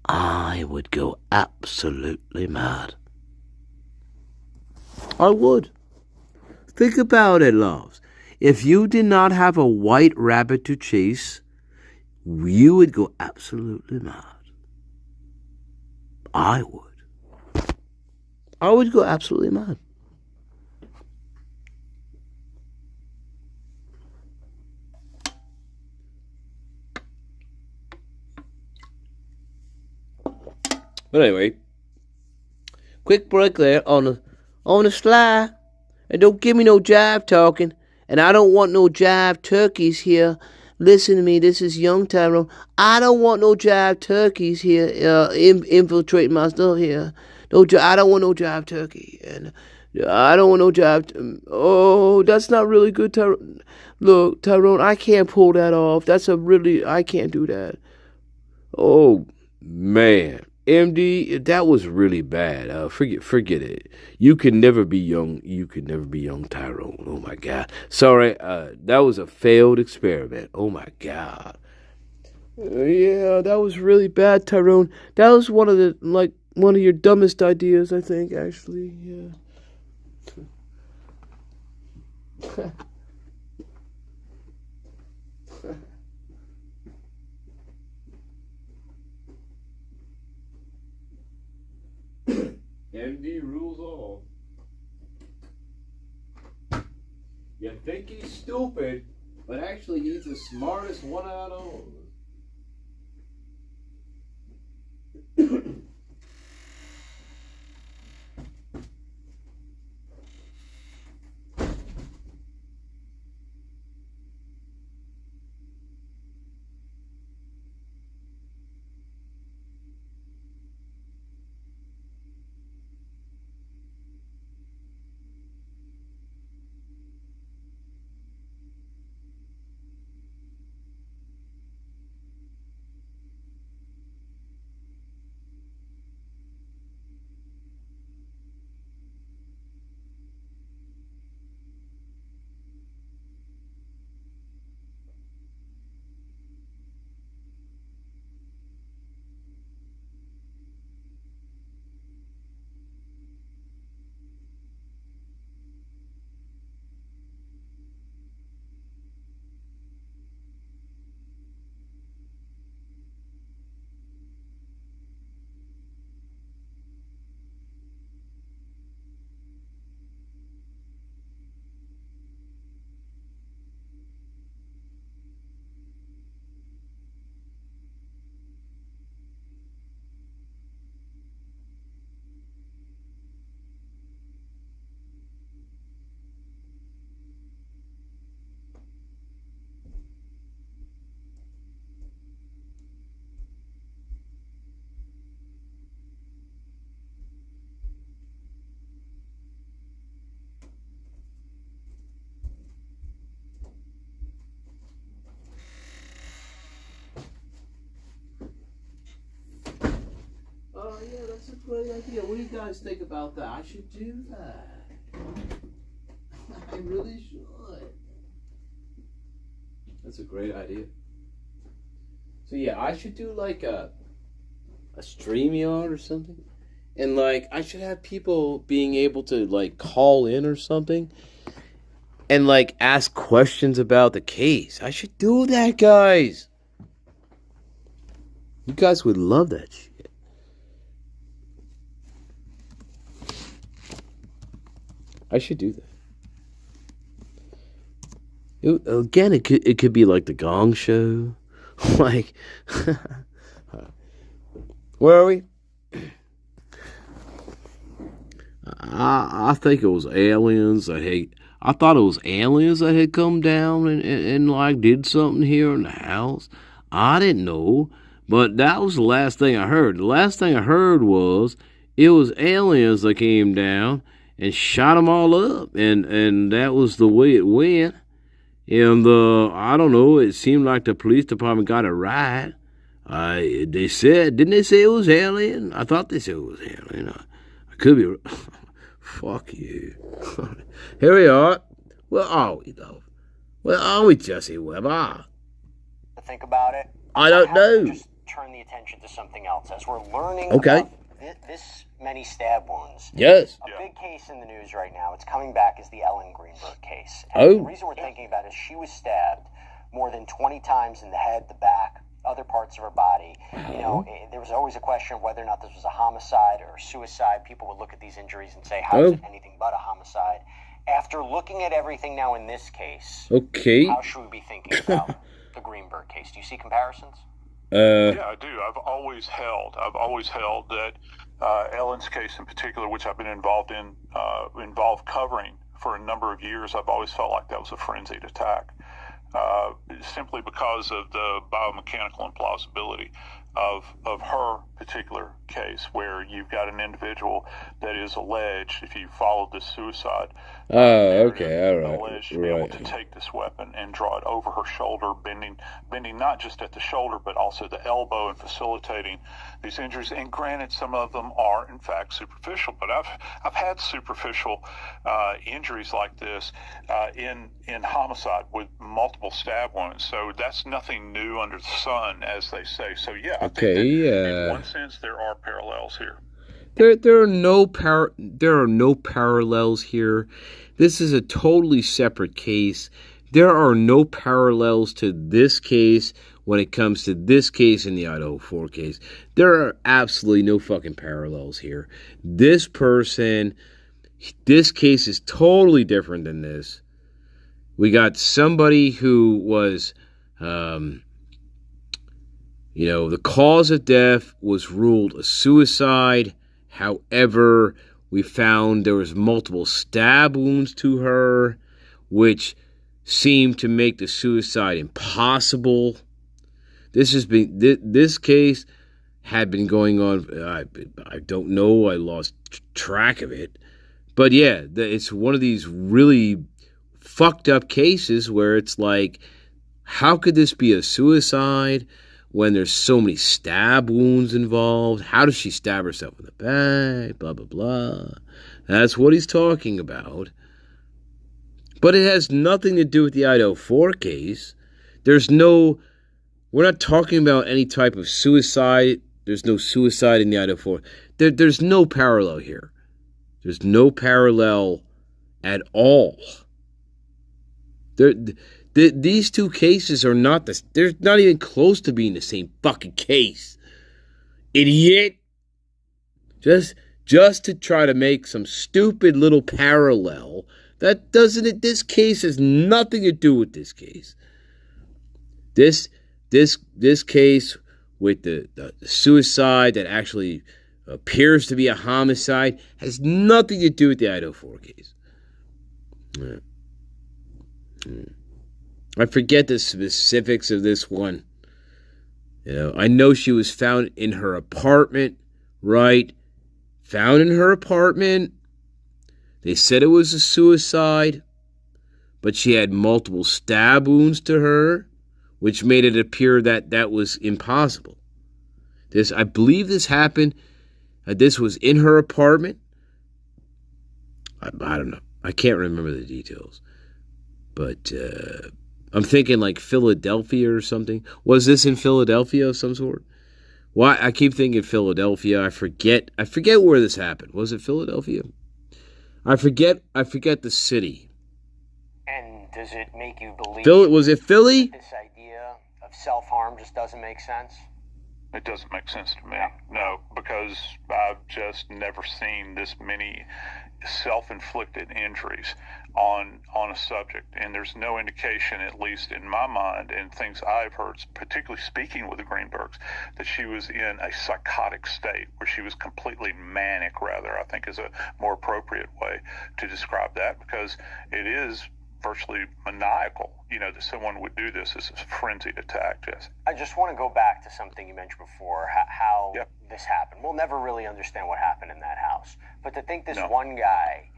I would go absolutely mad. I would. Think about it, loves. If you did not have a white rabbit to chase, you would go absolutely mad. I would. I would go absolutely mad. But anyway, quick break there on the sly. And don't give me no jive talking. And I don't want no jive turkeys here. Listen to me, this is young Tyrone. I don't want no jive turkeys here infiltrating my stuff here. I don't want no jive turkey. And I don't want no jive. Oh, that's not really good, Tyrone. Look, Tyrone, I can't pull that off. I can't do that. Oh, man. MD, that was really bad. Forget it. You can never be young. You can never be young Tyrone. Oh my God. Sorry. That was a failed experiment. Oh my God. Yeah, that was really bad, Tyrone. That was one of your dumbest ideas, I think. Actually, yeah. MD rules all. You think he's stupid, but actually he's the smartest one out of all of us. Yeah, that's a great idea. What do you guys think about that? I should do that. I really should. That's a great idea. So yeah, I should do like a StreamYard or something. And like I should have people being able to like call in or something and like ask questions about the case. I should do that, guys. You guys would love that shit. I should do that. Again, it could be like the Gong Show. Like, where are we? I think it was aliens that I thought it was aliens that had come down and like did something here in the house. I didn't know, but that was the last thing I heard. The last thing I heard was it was aliens that came down and shot them all up, and that was the way it went. And I don't know, it seemed like the police department got it right. Didn't they say it was alien? I thought they said it was alien. I could be. Fuck you. Here we are. Where are we, though? Where are we, Jesse Weber? To think about it. I don't know. Just turn the attention to something else as we're learning about this many stab wounds. Yes. A big case in the news right now, it's coming back, is the Ellen Greenberg case. And the reason we're thinking about it is she was stabbed more than 20 times in the head, the back, other parts of her body. You know, there was always a question of whether or not this was a homicide or a suicide. People would look at these injuries and say, how is it anything but a homicide? After looking at everything now in this case, how should we be thinking about the Greenberg case? Do you see comparisons? Yeah, I do. I've always held that Ellen's case in particular, which I've been involved covering for a number of years, I've always felt like that was a frenzied attack, simply because of the biomechanical implausibility of her particular case, where you've got an individual that is alleged, if you followed this suicide, alleged to be able to take this weapon and draw it over her shoulder, bending not just at the shoulder but also the elbow, and facilitating these injuries. And granted, some of them are in fact superficial, but I've had superficial injuries like this in homicide with multiple stab wounds. So that's nothing new under the sun, as they say. So yeah, I think that in one sense there are parallels here. There are no parallels here. This is a totally separate case. There are no parallels to this case when it comes to this case in the Idaho 4 case. There are absolutely no fucking parallels here. This case is totally different than this. We got somebody who was, the cause of death was ruled a suicide. However, we found there was multiple stab wounds to her, which seemed to make the suicide impossible. This case had been going on. I don't know. I lost track of it. But yeah, it's one of these really fucked up cases where it's like, how could this be a suicide when there's so many stab wounds involved? How does she stab herself in the back? Blah, blah, blah. That's what he's talking about. But it has nothing to do with the Idaho 4 case. We're not talking about any type of suicide. There's no suicide in the Idaho 4. There's no parallel here. There's no parallel at all. These two cases are they're not even close to being the same fucking case. Idiot. Just to try to make some stupid little parallel this case has nothing to do with this case. This case with the suicide that actually appears to be a homicide has nothing to do with the Idaho 4 case. I forget the specifics of this one. I know she was found in her apartment, right? Found in her apartment. They said it was a suicide, but she had multiple stab wounds to her, which made it appear that was impossible. I believe this happened. This was in her apartment. I don't know. I can't remember the details. But I'm thinking like Philadelphia or something. Was this in Philadelphia of some sort? Why I keep thinking Philadelphia. I forget where this happened. Was it Philadelphia? I forget the city. And does it make you believe was it Philly? This idea of self-harm just doesn't make sense? It doesn't make sense to me. No, because I've just never seen this many self-inflicted injuries on a subject, and there's no indication, at least in my mind and things I've heard, particularly speaking with the Greenbergs, that she was in a psychotic state where she was completely manic, rather, I think is a more appropriate way to describe that, because it is virtually maniacal, that someone would do this as a frenzied attack, Jesse. I just want to go back to something you mentioned before, how this happened. We'll never really understand what happened in that house. But to think this one guy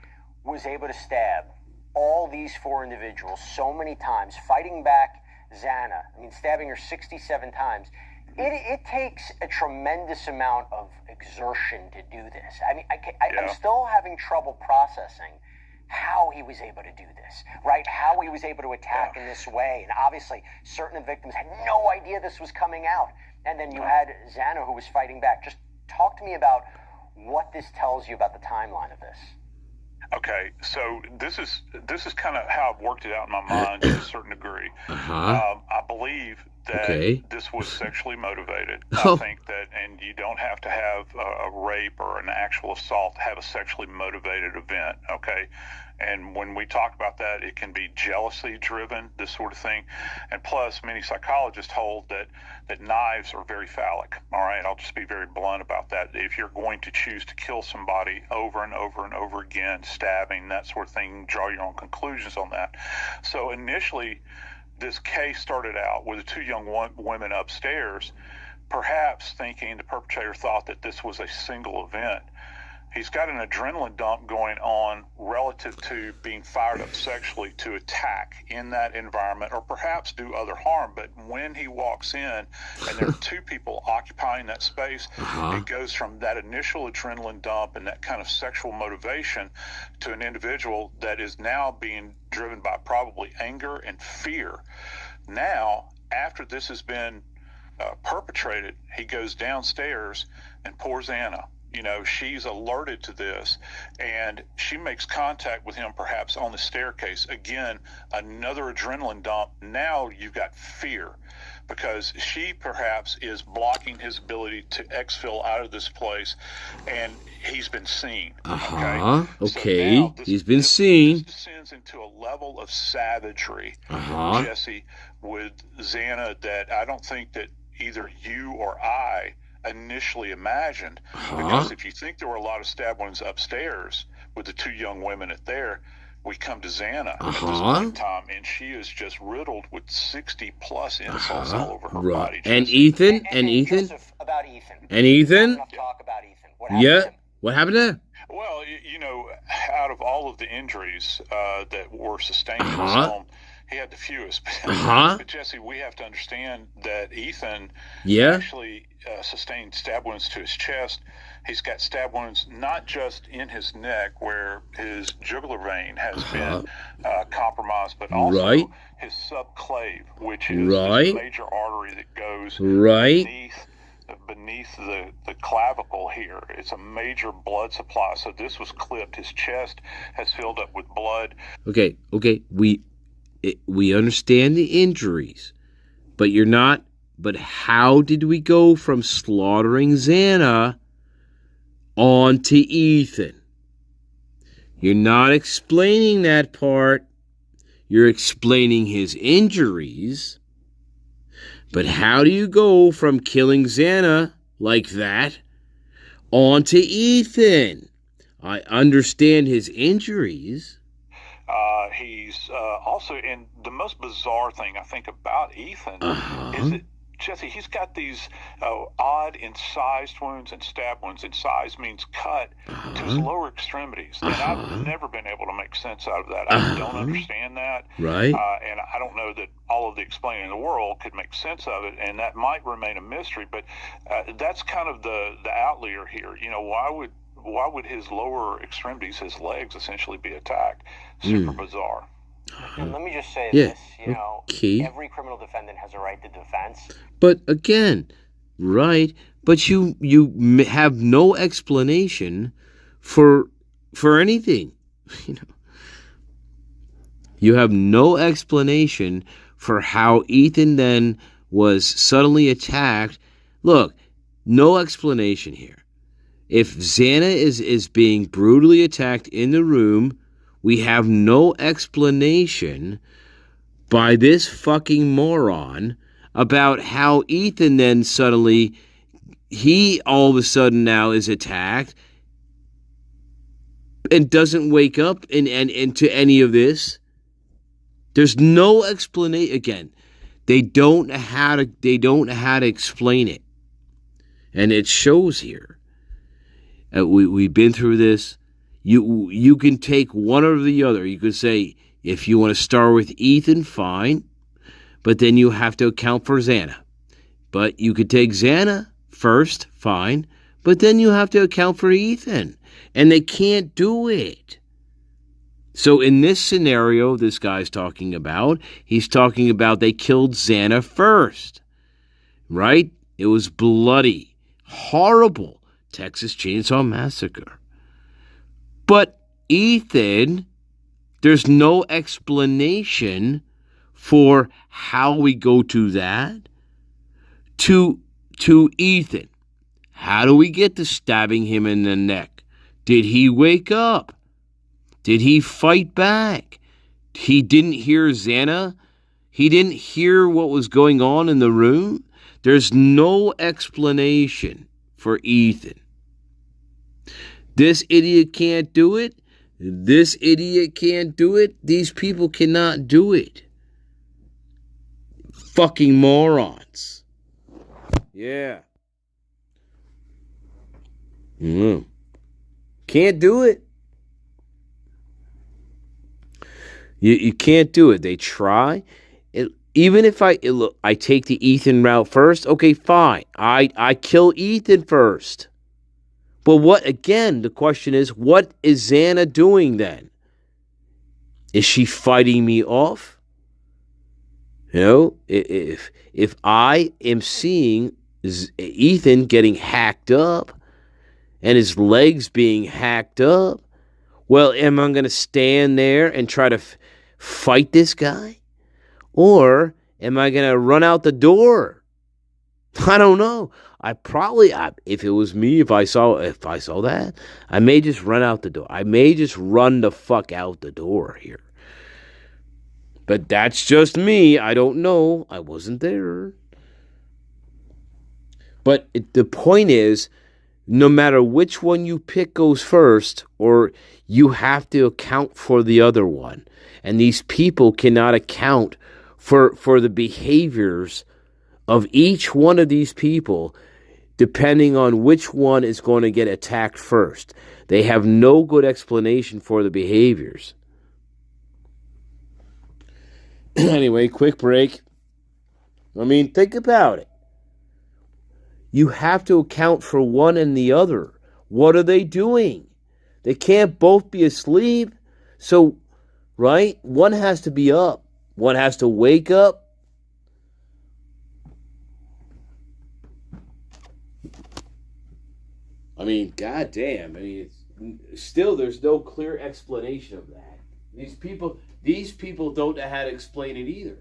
was able to stab all these 4 individuals so many times, fighting back Xana, stabbing her 67 times, it takes a tremendous amount of exertion to do this. I'm still having trouble processing how he was able to do this, right? How he was able to attack in this way. And obviously, certain victims had no idea this was coming out. And then you had Xana, who was fighting back. Just talk to me about what this tells you about the timeline of this. Okay, so this is kind of how I've worked it out in my mind to a certain degree. I believe that this was sexually motivated. I think that, and you don't have to have a rape or an actual assault to have a sexually motivated event, okay? And when we talk about that, it can be jealousy driven, this sort of thing. And plus, many psychologists hold that knives are very phallic, all right? I'll just be very blunt about that. If you're going to choose to kill somebody over and over and over again, stabbing, that sort of thing, draw your own conclusions on that. So initially, this case started out with the 2 young women upstairs, perhaps thinking the perpetrator thought that this was a single event. He's got an adrenaline dump going on relative to being fired up sexually to attack in that environment or perhaps do other harm. But when he walks in and there are 2 people occupying that space, it goes from that initial adrenaline dump and that kind of sexual motivation to an individual that is now being driven by probably anger and fear. Now, after this has been perpetrated, he goes downstairs and poor Xana. She's alerted to this, and she makes contact with him perhaps on the staircase. Again, another adrenaline dump. Now you've got fear because she perhaps is blocking his ability to exfil out of this place, and he's been seen. Okay. So he's been seen. This descends into a level of savagery, Jesse, with Xana that I don't think that either you or I initially imagined, because if you think there were a lot of stab wounds upstairs with the 2 young women we come to Xana at this point in time, and she is just riddled with 60 plus insults all over her body. And Ethan? And Ethan? Joseph, about Ethan. And Ethan? Talk about Ethan. What happened to him? What happened to him? Well, out of all of the injuries that were sustained in his home, he had the fewest. But Jesse, we have to understand that Ethan actually sustained stab wounds to his chest. He's got stab wounds not just in his neck where his jugular vein has been compromised, but also his subclave, which is the major artery that goes beneath the clavicle here. It's a major blood supply. So this was clipped. His chest has filled up with blood. Okay. We understand the injuries, but you're not. But how did we go from slaughtering Xana on to Ethan? You're not explaining that part. You're explaining his injuries. But how do you go from killing Xana like that on to Ethan? I understand his injuries. He's also, and the most bizarre thing I think about Ethan is that, Jesse, he's got these odd incised wounds and stab wounds. Incised means cut to his lower extremities. And I've never been able to make sense out of that. I don't understand that. Right. And I don't know that all of the explaining in the world could make sense of it. And that might remain a mystery. But that's kind of the outlier here. Why would his lower extremities, his legs, essentially be attacked? Super bizarre. And let me just say this, every criminal defendant has a right to defense. But again, but you have no explanation for anything. You have no explanation for how Ethan then was suddenly attacked. Look, No explanation here. If Xana is being brutally attacked in the room, we have no explanation by this fucking moron about how Ethan then suddenly, he all of a sudden now is attacked and doesn't wake up into any of this. There's no explanation. Again, they don't know how to explain it, and it shows here. We've been through this. You can take one or the other. You could say, if you want to start with Ethan, fine, but then you have to account for Xana. But you could take Xana first, fine, but then you have to account for Ethan. And they can't do it. So in this scenario this guy's talking about, he's talking about they killed Xana first. Right? It was bloody, horrible Texas Chainsaw Massacre. But Ethan, there's no explanation for how we go to that. To Ethan, how do we get to stabbing him in the neck? Did he wake up? Did he fight back? He didn't hear Xana? He didn't hear what was going on in the room? There's no explanation for Ethan. This idiot can't do it. This idiot can't do it. These people cannot do it. Fucking morons. Yeah. Can't do it. You can't do it. They try. Even if I take the Ethan route first, okay, fine. I kill Ethan first. But what, again, the question is, what is Xana doing then? Is she fighting me off? You know, if I am seeing Ethan getting hacked up and his legs being hacked up, well, am I going to stand there and try to fight this guy? Or am I going to run out the door? I don't know. If it was me, if I saw that, I may just run out the door. I may just run the fuck out the door here. But that's just me. I don't know. I wasn't there. But the point is, no matter which one you pick goes first, or you have to account for the other one. And these people cannot account for the behaviors of each one of these people, depending on which one is going to get attacked first. They have no good explanation for the behaviors. Anyway, quick break. I mean, think about it. You have to account for one and the other. What are they doing? They can't both be asleep. So, right? One has to be up. One has to wake up. I mean, goddamn. I mean, still, there's no clear explanation of that. These people don't know how to explain it either.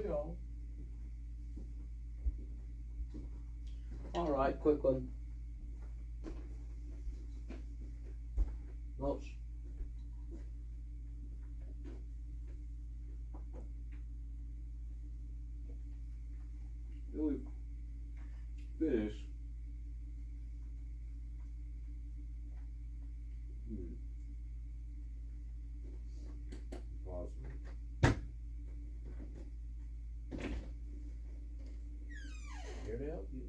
yeah. All right, quick one. Mulch. Really finish. Awesome. Here to help you.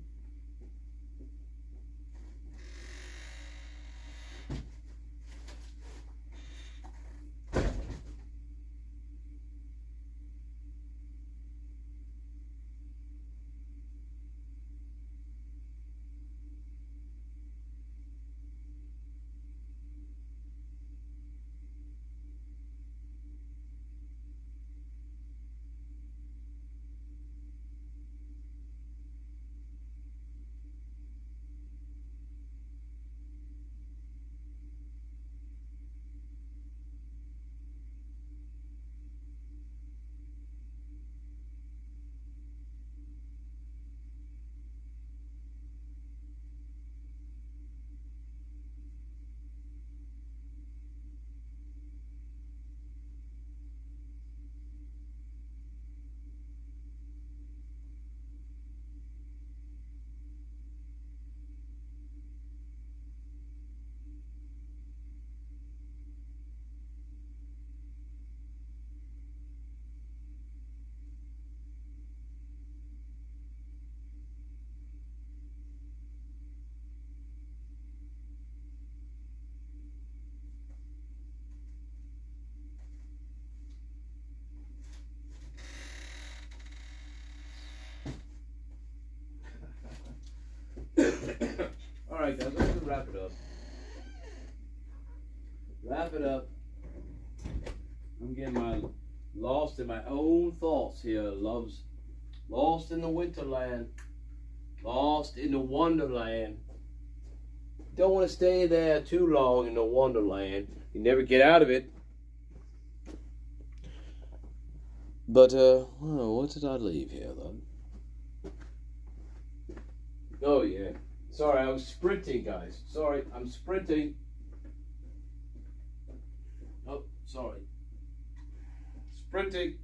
All right, guys, let's wrap it up. Wrap it up. I'm getting lost in my own thoughts here. Lost in the winterland. Lost in the wonderland. Don't want to stay there too long in the wonderland. You never get out of it. But, what did I leave here, though? Oh, yeah. Sorry, I was sprinting, guys. Sorry, I'm sprinting. Oh, sorry. Sprinting.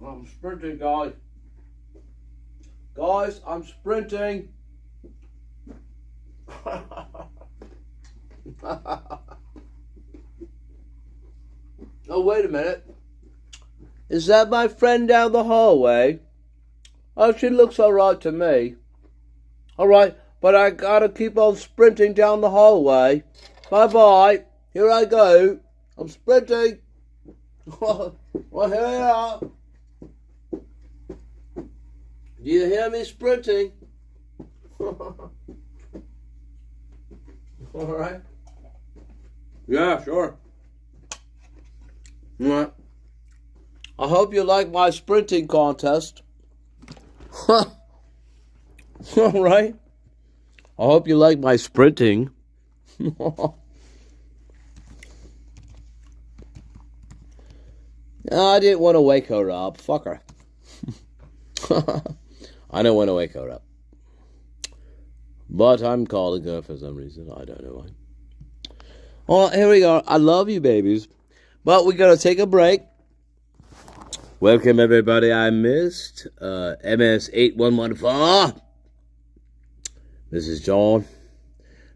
I'm sprinting, guys. Guys, I'm sprinting. Oh, wait a minute. Is that my friend down the hallway? Oh, she looks all right to me. All right, but I gotta keep on sprinting down the hallway. Bye-bye. Here I go. I'm sprinting. Well, here we are. Do you hear me sprinting? All right. Yeah, sure. All right. I hope you like my sprinting contest. All right. I hope you like my sprinting. I didn't want to wake her up. Fuck her. I don't want to wake her up. But I'm calling her for some reason. I don't know why. Oh, here we go. I love you, babies. But we got to take a break. Welcome, everybody I missed. MS8114. This is John.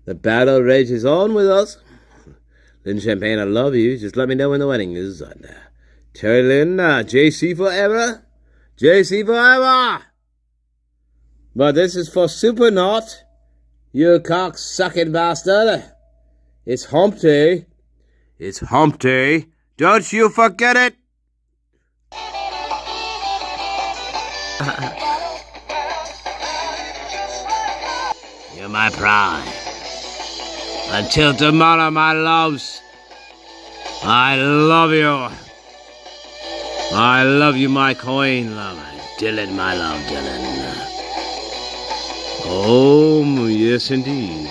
The battle rages on with us. Lynn Champagne, I love you. Just let me know when the wedding is. Terry Lynn, JC forever. JC forever. But this is for Supernaut. You cock-sucking bastard. It's Humpty. It's Humpty. Don't you forget it. You're my pride. Until tomorrow, my loves. I love you. I love you, my coin lover. Dylan, my love, Dylan. Oh, yes, indeed.